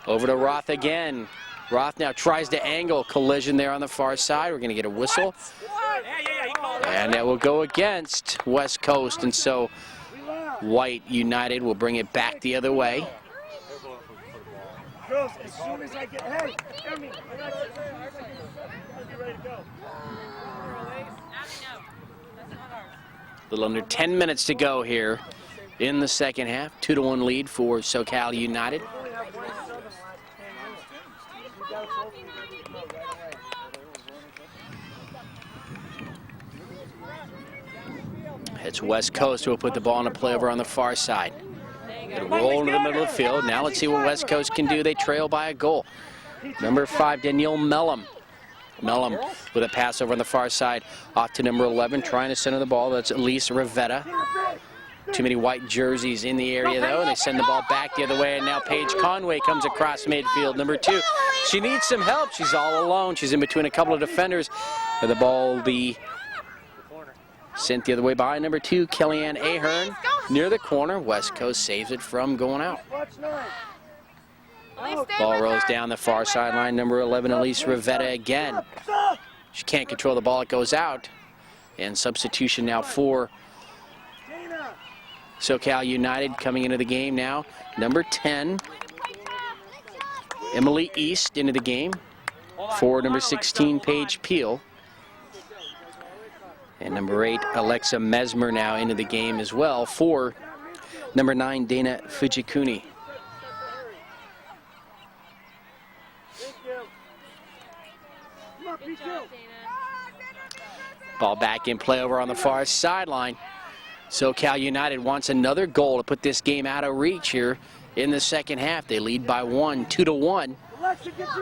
Over to Roth again. Roth now tries to angle. Collision there on the far side. We're going to get a whistle. And that will go against West Coast. And so White United will bring it back the other way. Girls, as soon as I get, hey, Emmy, I'll be ready to go. A little under 10 minutes to go here in the second half. 2-1 lead for SoCal United. It's West Coast who will put the ball in a play over on the far side. It'll roll into the middle of the field. Now let's see what West Coast can do. They trail by a goal. Number 5, Danielle Mellum. Mellum with a pass over on the far side off to number 11, trying to center the ball. That's Elise Rivetta. Too many white jerseys in the area, though. They send the ball back the other way, and now Paige Conway comes across midfield. Number 2, she needs some help. She's all alone. She's in between a couple of defenders. The ball will be sent the other way by number 2, Kellyanne Ahern. Near the corner, West Coast saves it from going out. Ball rolls down the far sideline. Number 11, Elise Rivetta again. She can't control the ball. It goes out. And substitution now for SoCal United coming into the game now. Number 10, Emily East into the game. For number 16, Paige Peel. And number 8, Alexa Mesmer now into the game as well for number 9, Dana Fujikuni. Ball back in play over on the far sideline. SoCal United wants another goal to put this game out of reach here in the second half. They lead by 1, 2-1.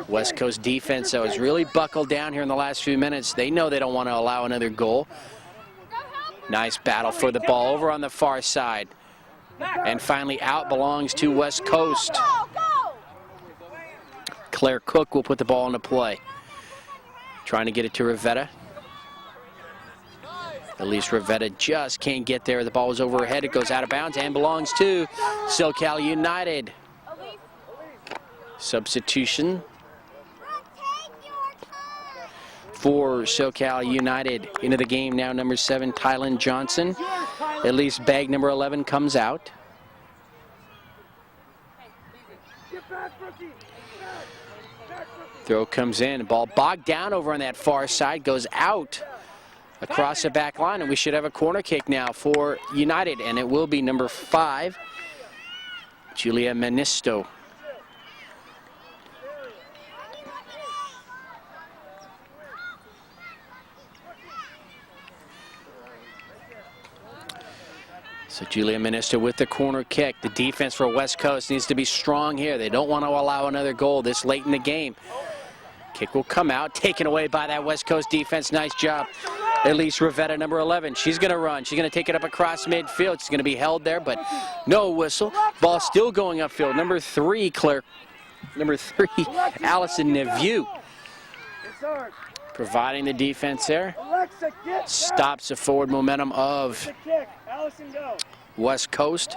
West Coast defense, though, has really buckled down here in the last few minutes. They know they don't want to allow another goal. Nice battle for the ball over on the far side. And finally out belongs to West Coast. Claire Cook will put the ball into play. Trying to get it to Rivetta. Elise Rivetta just can't get there. The ball was over her head. It goes out of bounds and belongs to SoCal United. Substitution for SoCal United into the game now. Number 7, Tylen Johnson. Elise Begg, number 11, comes out. Throw comes in. Ball bogged down over on that far side. Goes out across the back line. And we should have a corner kick now for United. And it will be number 5, Julia Ministo. So Julia Minister with the corner kick. The defense for West Coast needs to be strong here. They don't want to allow another goal this late in the game. Kick will come out, taken away by that West Coast defense. Nice job. Elise Rivetta, number 11. She's going to run. She's going to take it up across midfield. She's going to be held there, but no whistle. Ball still going upfield. Number 3, Allison Nevieux. Providing the defense there. Stops the forward momentum of West Coast.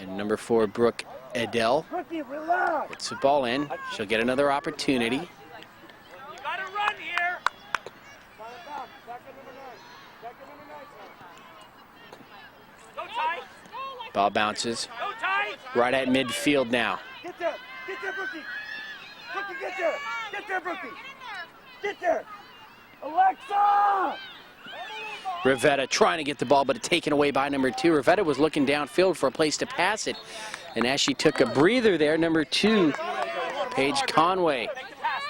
And number 4, Brooke Adele. Gets the ball in. She'll get another opportunity. You gotta run here. Go tight. Ball bounces Go tight. right at midfield now. Get there, Brookie. Brookie, get there. Get there, Brookie. Get there. Alexa! Rivetta trying to get the ball, but taken away by number 2. Rivetta was looking downfield for a place to pass it. And as she took a breather there, number 2, Paige Conway,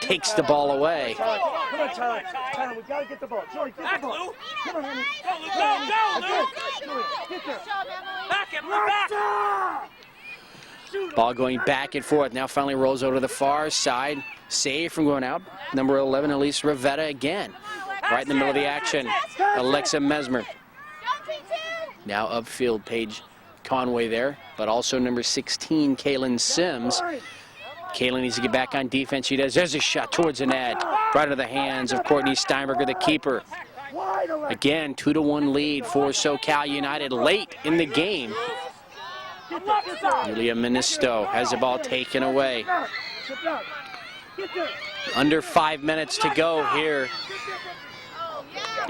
takes the ball away. Come on, Tyler. Tyler, we gotta get the ball. Joey, get the ball. Come on, honey. Go, Luke. Joey, get there. Back it, back. Ball going back and forth. Now finally rolls over to the far side. Save from going out. Number 11, Elise Rivetta again. Right in the middle of the action. Alexa Mesmer. Now upfield, Paige Conway there, but also number 16, Kaylin Sims. Kaylin needs to get back on defense. She does. There's a shot towards the net. Right into the hands of Courtney Steinberger, the keeper. Again, 2-1 lead for SoCal United late in the game. Julia Ministo has the ball taken away. Under 5 minutes to go here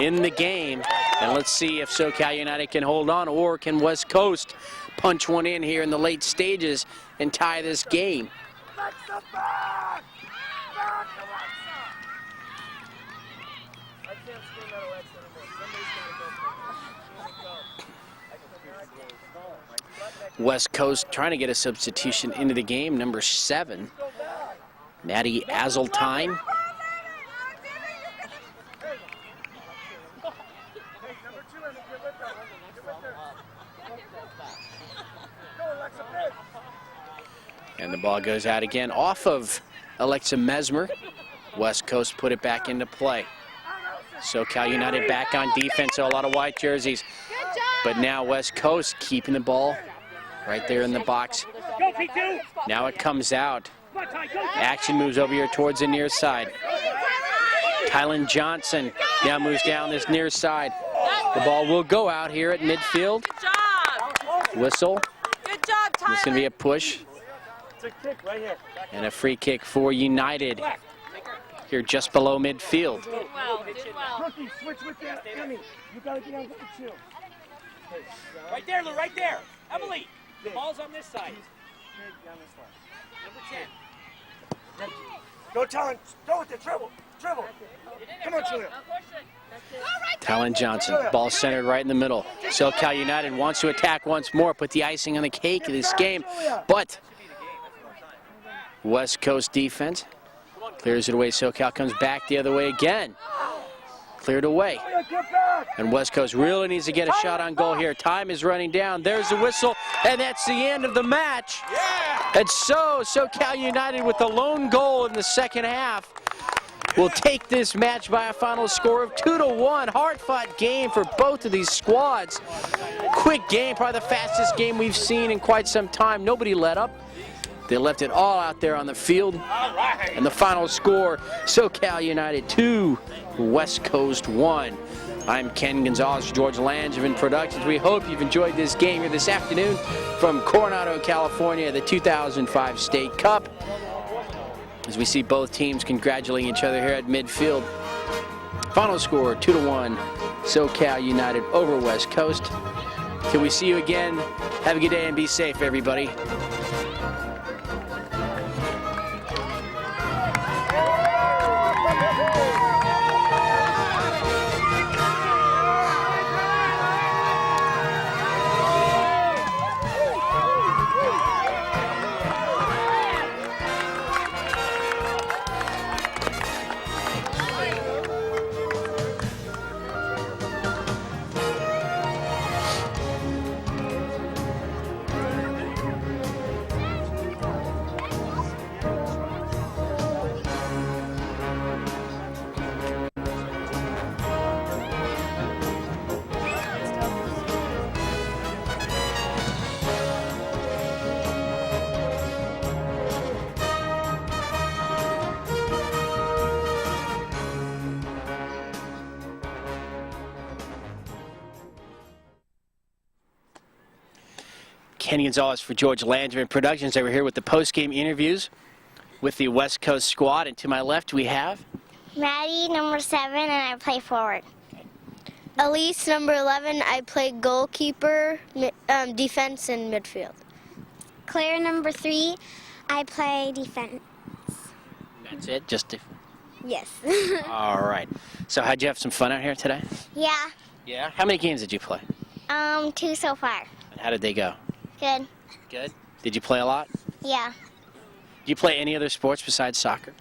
in the game. And let's see if SoCal United can hold on, or can West Coast punch one in here in the late stages and tie this game. West Coast trying to get a substitution into the game. Number 7, Maddie Azeltine. And the ball goes out again off of Alexa Mesmer. West Coast put it back into play. SoCal United back on defense, so a lot of white jerseys. But now West Coast keeping the ball right there in the box. Now it comes out. Action moves over here towards the near side. Tylen Johnson now moves down this near side. The ball will go out here at midfield. Whistle. Good job, Tyler. It's going to be a push. It's a kick right here. And a free kick for United here just below midfield. Did well. Brookie, switch with that. Emmy, you gotta get on the 2. Right there, Lou, right there. Emily, the ball's on this side. Number 10. Go, Tylen. Go with the dribble. Dribble. Come on, Julia. Tylen Johnson, ball centered right in the middle. SoCal United wants to attack once more, put the icing on the cake of this game, but West Coast defense clears it away. SoCal comes back the other way again. Cleared away. And West Coast really needs to get a shot on goal here. Time is running down. There's the whistle, and that's the end of the match. And so SoCal United, with the lone goal in the second half, will take this match by a final score of 2-1. Hard-fought game for both of these squads. Quick game, probably the fastest game we've seen in quite some time. Nobody let up. They left it all out there on the field. And the final score, SoCal United 2, West Coast 1. I'm Ken Gonzalez, George Langevin Productions. We hope you've enjoyed this game here this afternoon from Coronado, California, the 2005 State Cup. As we see both teams congratulating each other here at midfield. Final score, 2-1, SoCal United over West Coast. Till we see you again, have a good day and be safe, everybody. Ken Gonzalez for George Langevin Productions. They were here with the post-game interviews with the West Coast squad. And to my left, we have Maddie, number 7, and I play forward. Elise, number 11, I play goalkeeper, defense, and midfield. Claire, number 3, I play defense. That's it. Just Yes. all right. So how'd you have some fun out here today? Yeah. Yeah. How many games did you play? 2 so far. And how did they go? Good. Good. Did you play a lot? Yeah. Do you play any other sports besides soccer?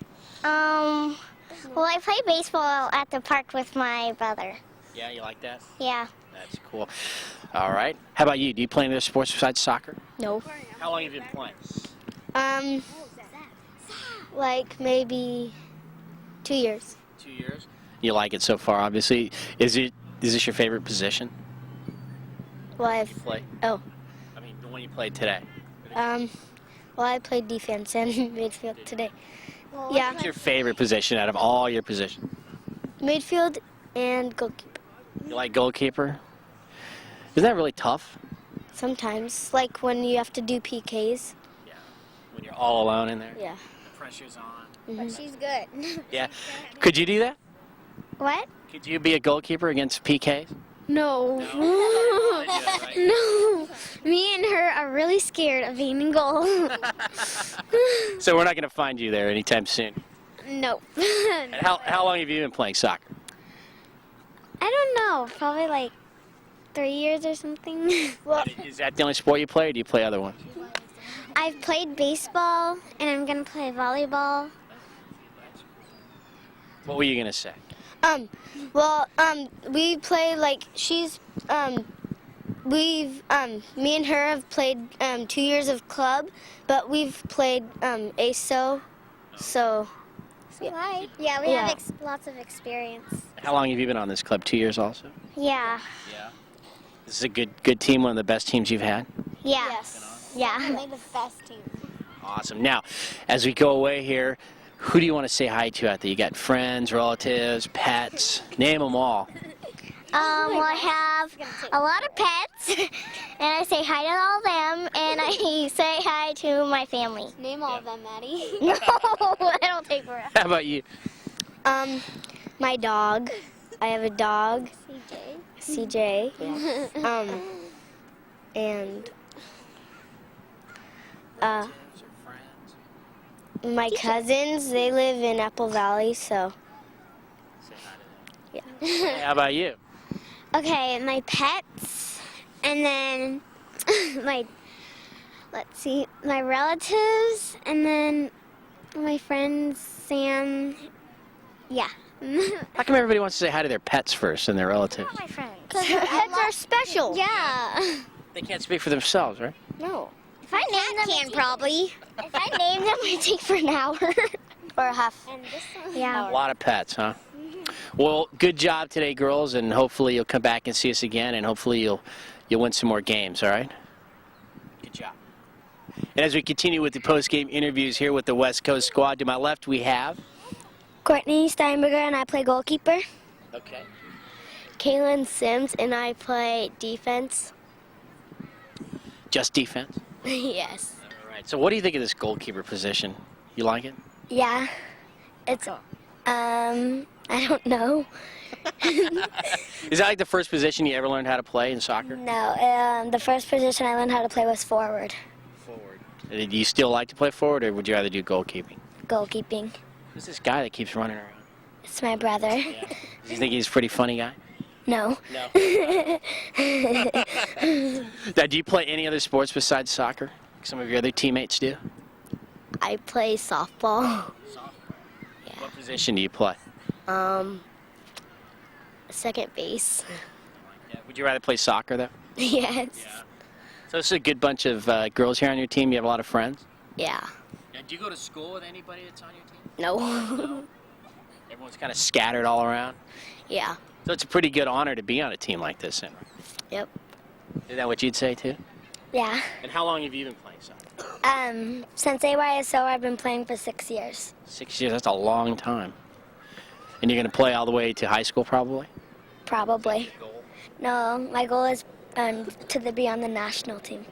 Well, I play baseball at the park with my brother. Yeah, you like that? Yeah. That's cool. All right. How about you? Do you play any other sports besides soccer? No. How long have you been playing? Like maybe 2 years. 2 years. You like it so far, obviously. Is this your favorite position Well, you play? oh, I mean, the one you played today. well, I played defense and midfield today. Yeah, What's your favorite position out of all your positions? midfield and goalkeeper. You like goalkeeper? Isn't that really tough? Sometimes, like when you have to do PKs. Yeah. When you're all alone in there? Yeah. The pressure's on. Mhm. She's good. Yeah. Could you do that? What? Could you be a goalkeeper against PKs? No. right? No. Me and her are really scared of being in goal. So we're not going to find you there anytime soon. No. And how long have you been playing soccer? I don't know. Probably like 3 years or something. Well, Is that the only sport you play, or do you play other ones? I've played baseball, and I'm going to play volleyball. What were you going to say? we play like me and her have played 2 years of club, but we've played ASO, so Hi. Yeah, we Yeah. have lots of experience. How long have you been on this club? 2 years also? Yeah. Yeah. This is a good team, one of the best teams you've had? Yeah. yes. Yeah. Made the best team. Awesome. Now, as we go away here, who do you want to say hi to out there? You got friends, relatives, pets, name them all. Well, I have a lot of pets, and I say hi to all of them, and I say hi to my family. Name all of them, Maddie. No, I don't take forever. How about you? My dog. I have a dog. CJ. And my cousins, they live in Apple Valley, so Hey, how about you? Okay, my pets, and then my relatives, and then my friends, Sam. Yeah. How come everybody wants to say hi to their pets first and their relatives? My friends. because pets are special. Yeah. They can't speak for themselves, right? No. If I name them, probably. If I name them, I take for an hour. Or a half. Yeah. A lot of pets, huh? Well, good job today, girls, and hopefully you'll come back and see us again, and hopefully you'll win some more games, all right? Good job. And as we continue with the post-game interviews here with the West Coast squad, to my left we have... Courtney Steinberger, and I play goalkeeper. Okay. Kaylin Sims, and I play defense. Just defense? Yes. All right. So what do you think of this goalkeeper position? You like it? Yeah. It's I don't know. Is that like the first position you ever learned how to play in soccer? No, the first position I learned how to play was forward. Forward. Do you still like to play forward, or would you rather do goalkeeping? Goalkeeping. Who's this guy that keeps running around? It's my brother. Yeah. Do you think he's a pretty funny guy? No. No. Now, do you play any other sports besides soccer? Some of your other teammates do? I play softball. What position do you play? Second base. Yeah. Would you rather play soccer, though? Yes. So this is a good bunch of girls here on your team. You have a lot of friends? Yeah. Now, do you go to school with anybody that's on your team? No. Everyone's kind of scattered all around? Yeah. So it's a pretty good honor to be on a team like this, then, right? Yep. Is that what you'd say, too? Yeah. And how long have you been playing soccer? Since AYSO, I've been playing for 6 years. 6 years, that's a long time. And you're going to play all the way to high school, probably? Probably. No, my goal is to be on the national team.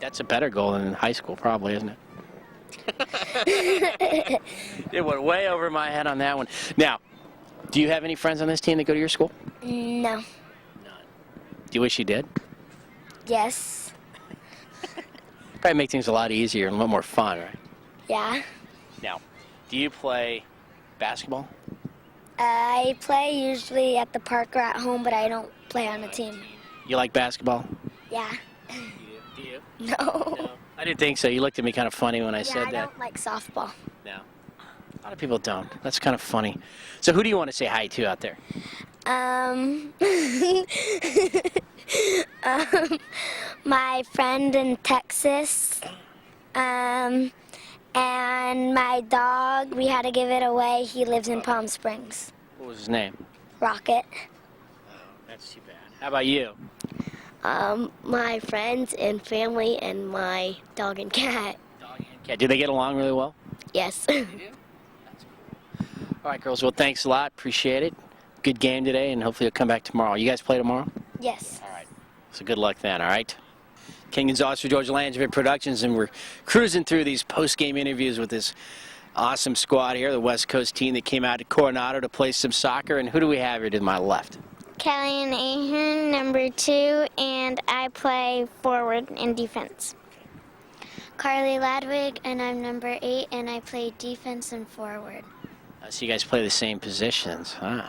That's a better goal than in high school, probably, isn't it? It went way over my head on that one. Now, do you have any friends on this team that go to your school? No. None. Do you wish you did? Yes. Probably make things a lot easier and a lot more fun, right? Yeah. Now, do you play basketball? I play usually at the park or at home, but I don't play on a team. You like basketball? Yeah. Do you? No. I didn't think so. You looked at me kind of funny when I said I that. don't like softball. No. A lot of people don't. That's kind of funny. So who do you want to say hi to out there? My friend in Texas, and my dog, we had to give it away. He lives in Palm Springs. What was his name? Rocket. That's too bad. How about you? My friends and family and my dog and cat. Dog and cat. Do they get along really well? Yes. They do? That's cool. All right, girls. Well, thanks a lot. Appreciate it. Good game today, and hopefully you'll come back tomorrow. You guys play tomorrow? Yes. All right. So good luck then, all right? Ken Gonzalez for Georgia Langevin Productions, and we're cruising through these post-game interviews with this awesome squad here, the West Coast team that came out to Coronado to play some soccer. And who do we have here to my left? Kellyanne Ahern, number 2, and I play forward and defense. Carly Ladwig, and I'm number 8, and I play defense and forward. So you guys play the same positions, huh?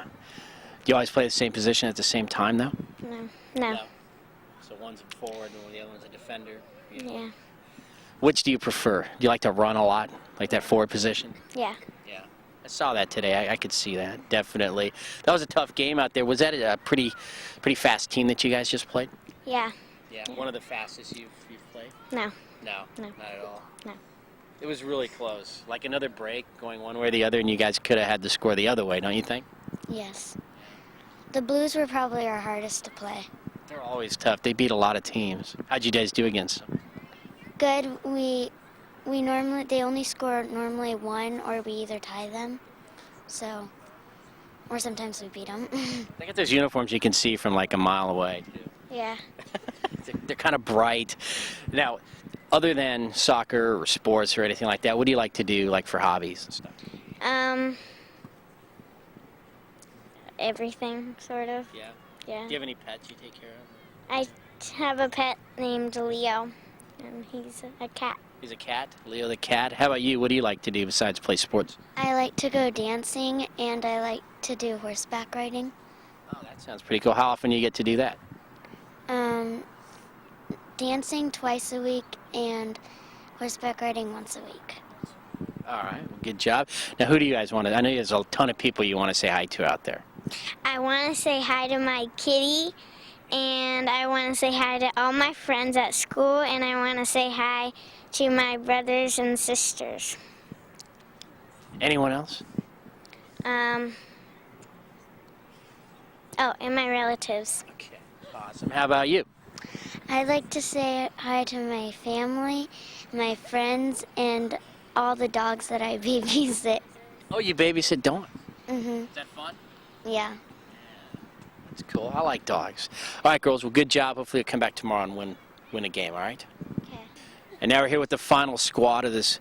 Do you always play the same position at the same time, though? No. So one's a forward and the other one's a defender? Yeah. Which do you prefer? Do you like to run a lot, like that forward position? Yeah. Yeah. I saw that today. I could see that, definitely. That was a tough game out there. Was that a pretty fast team that you guys just played? Yeah. Yeah. One of the fastest you've played? No. No. No. Not at all. No. It was really close. Like another break going one way or the other, and you guys could have had the score the other way, don't you think? Yes. The Blues were probably our hardest to play. They're always tough. They beat a lot of teams. How'd you guys do against them? Good. They only score normally 1, or we either tie them. So, or sometimes we beat them. They got those uniforms you can see from like a mile away, too. Yeah. They're kind of bright. Now, other than soccer or sports or anything like that, what do you like to do, like for hobbies and stuff? Everything, sort of. Yeah. Yeah. Do you have any pets you take care of? I have a pet named Leo, and he's a cat. He's a cat, Leo the cat. How about you? What do you like to do besides play sports? I like to go dancing, and I like to do horseback riding. Oh, that sounds pretty cool. How often do you get to do that? Dancing twice a week, and horseback riding once a week. All right, well, good job. Now, who do you guys want to? I know there's a ton of people you want to say hi to out there. I want to say hi to my kitty, and I want to say hi to all my friends at school, and I want to say hi to my brothers and sisters. Anyone else? Oh, and my relatives. Okay, awesome. How about you? I'd like to say hi to my family, my friends, and all the dogs that I babysit. Oh, you babysit Dawn. Mhm. Is that fun? Yeah. That's cool. I like dogs. All right, girls. Well, good job. Hopefully, you'll come back tomorrow and win a game. All right. Okay. And now we're here with the final squad of this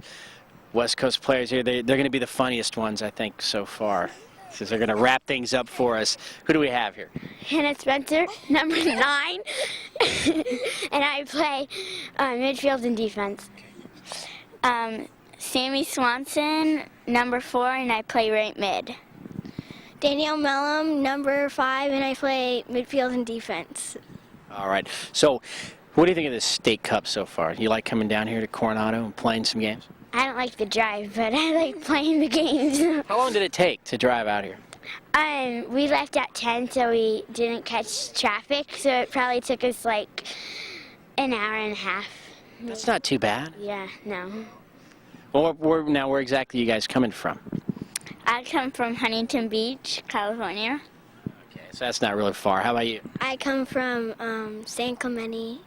West Coast players here. They're going to be the funniest ones, I think, so far. Because they're going to wrap things up for us. Who do we have here? Hannah Spencer, number 9, and I play midfield and defense. Sammy Swanson, number 4, and I play right mid. Danielle Mellum, number 5, and I play midfield and defense. All right. So, what do you think of this state cup so far? You like coming down here to Coronado and playing some games? I don't like the drive, but I like playing the games. How long did it take to drive out here? We left at 10, so we didn't catch traffic, so it probably took us like an hour and a half. That's not too bad. Yeah, no. Well, where exactly are you guys coming from? I come from Huntington Beach, California. Okay, so that's not really far. How about you? I come from San Clemente,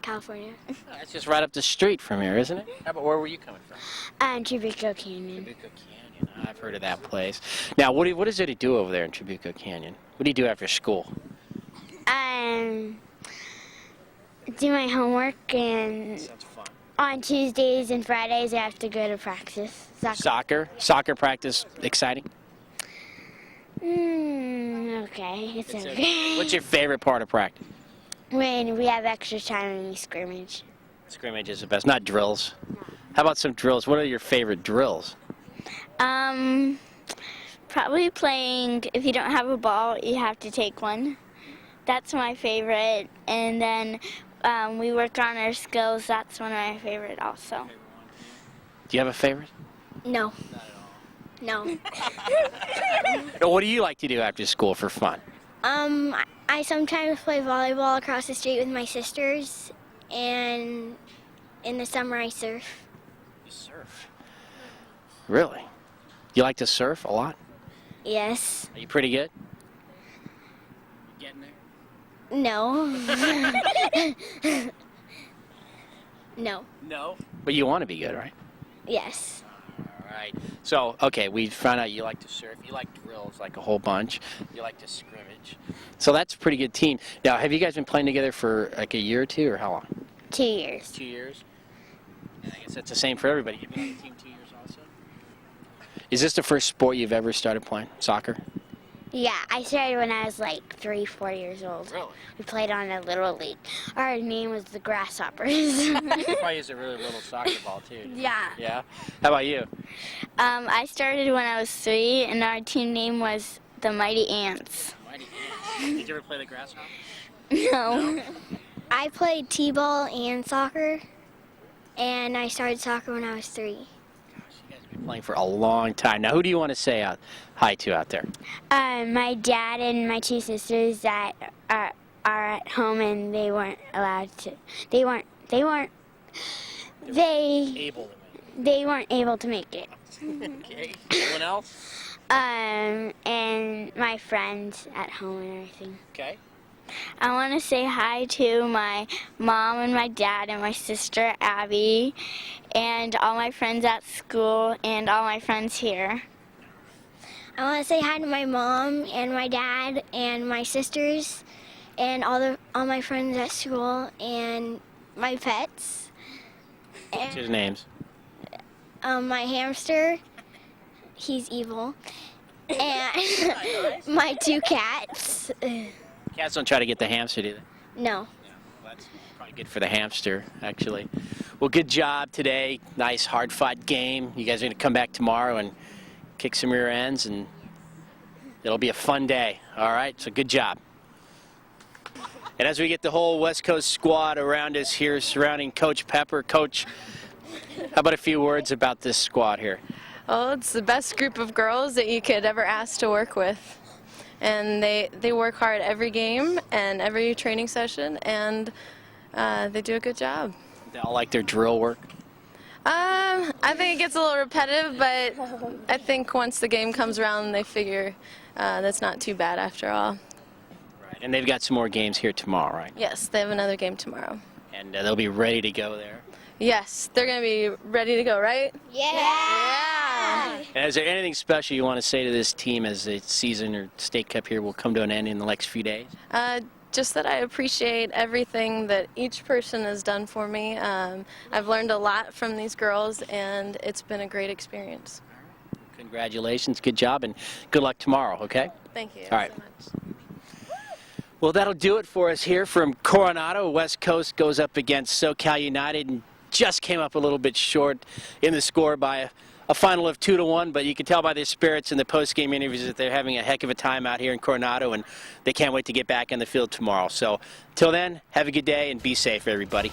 California. That's just right up the street from here, isn't it? How about where were you coming from? Trabuco Canyon. Trabuco Canyon. I've heard of that place. Now, what is there to do over there in Trabuco Canyon? What do you do after school? do my homework, and Sounds fun. on Tuesdays and Fridays I have to go to practice. Soccer practice, exciting? Okay, it's okay. What's your favorite part of practice? When we have extra time and we scrimmage. Scrimmage is the best, not drills. How about some drills? What are your favorite drills? Probably playing, if you don't have a ball, you have to take one. That's my favorite. And then we work on our skills. That's one of my favorite also. Do you have a favorite? No. No. What do you like to do after school for fun? I sometimes play volleyball across the street with my sisters, and in the summer I surf. You surf. Really? You like to surf a lot? Yes. Are you pretty good? You getting there? No. No. No. But you want to be good, right? Yes. All right. So, okay, we found out you like to surf. You like drills, like a whole bunch. You like to scrimmage. So that's a pretty good team. Now, have you guys been playing together for like a year or two, or how long? 2 years. 2 years? And I guess that's the same for everybody. You've been on the team 2 years also? Is this the first sport you've ever started playing, soccer? Yeah, I started when I was like 3, 4 years old. Really? We played on a little league. Our name was the Grasshoppers. Probably use a really little soccer ball, too. Yeah. Yeah? How about you? I started when I was 3, and our team name was the Mighty Ants. Mighty Ants. Did you ever play the grasshopper? No. I played t-ball and soccer, and I started soccer when I was 3. You guys have been playing for a long time. Now, who do you want to say hi to out there? My dad and my 2 sisters that are at home, and they weren't allowed to. They weren't able to make it. Okay. Anyone else? And my friends at home and everything. Okay. I want to say hi to my mom and my dad and my sister Abby, and all my friends at school and all my friends here. I want to say hi to my mom and my dad and my sisters and all my friends at school and my pets. What's his names? My hamster, he's evil, and my 2 cats. Cats don't try to get the hamster, do they? No. Yeah, well, that's probably good for the hamster, actually. Well, good job today. Nice, hard-fought game. You guys are going to come back tomorrow and kick some rear ends, and it'll be a fun day. All right, so good job. And as we get the whole West Coast squad around us here surrounding Coach Pepper, Coach, how about a few words about this squad here? Well, it's the best group of girls that you could ever ask to work with. And they work hard every game and every training session, and they do a good job. They all like their drill work? I think it gets a little repetitive, but I think once the game comes around, they figure that's not too bad after all. Right, and they've got some more games here tomorrow, right? Yes, they have another game tomorrow. And they'll be ready to go there. Yes, they're going to be ready to go, right? Yeah. And is there anything special you want to say to this team as the season or state cup here will come to an end in the next few days? Just that I appreciate everything that each person has done for me. I've learned a lot from these girls, and it's been a great experience. Congratulations, good job, and good luck tomorrow, okay? Thank you All right. so much. Well, that'll do it for us here from Coronado. West Coast goes up against SoCal United and just came up a little bit short in the score by a final of 2-1, but you can tell by their spirits in the post-game interviews that they're having a heck of a time out here in Coronado, and they can't wait to get back on the field tomorrow. So, till then, have a good day and be safe, everybody.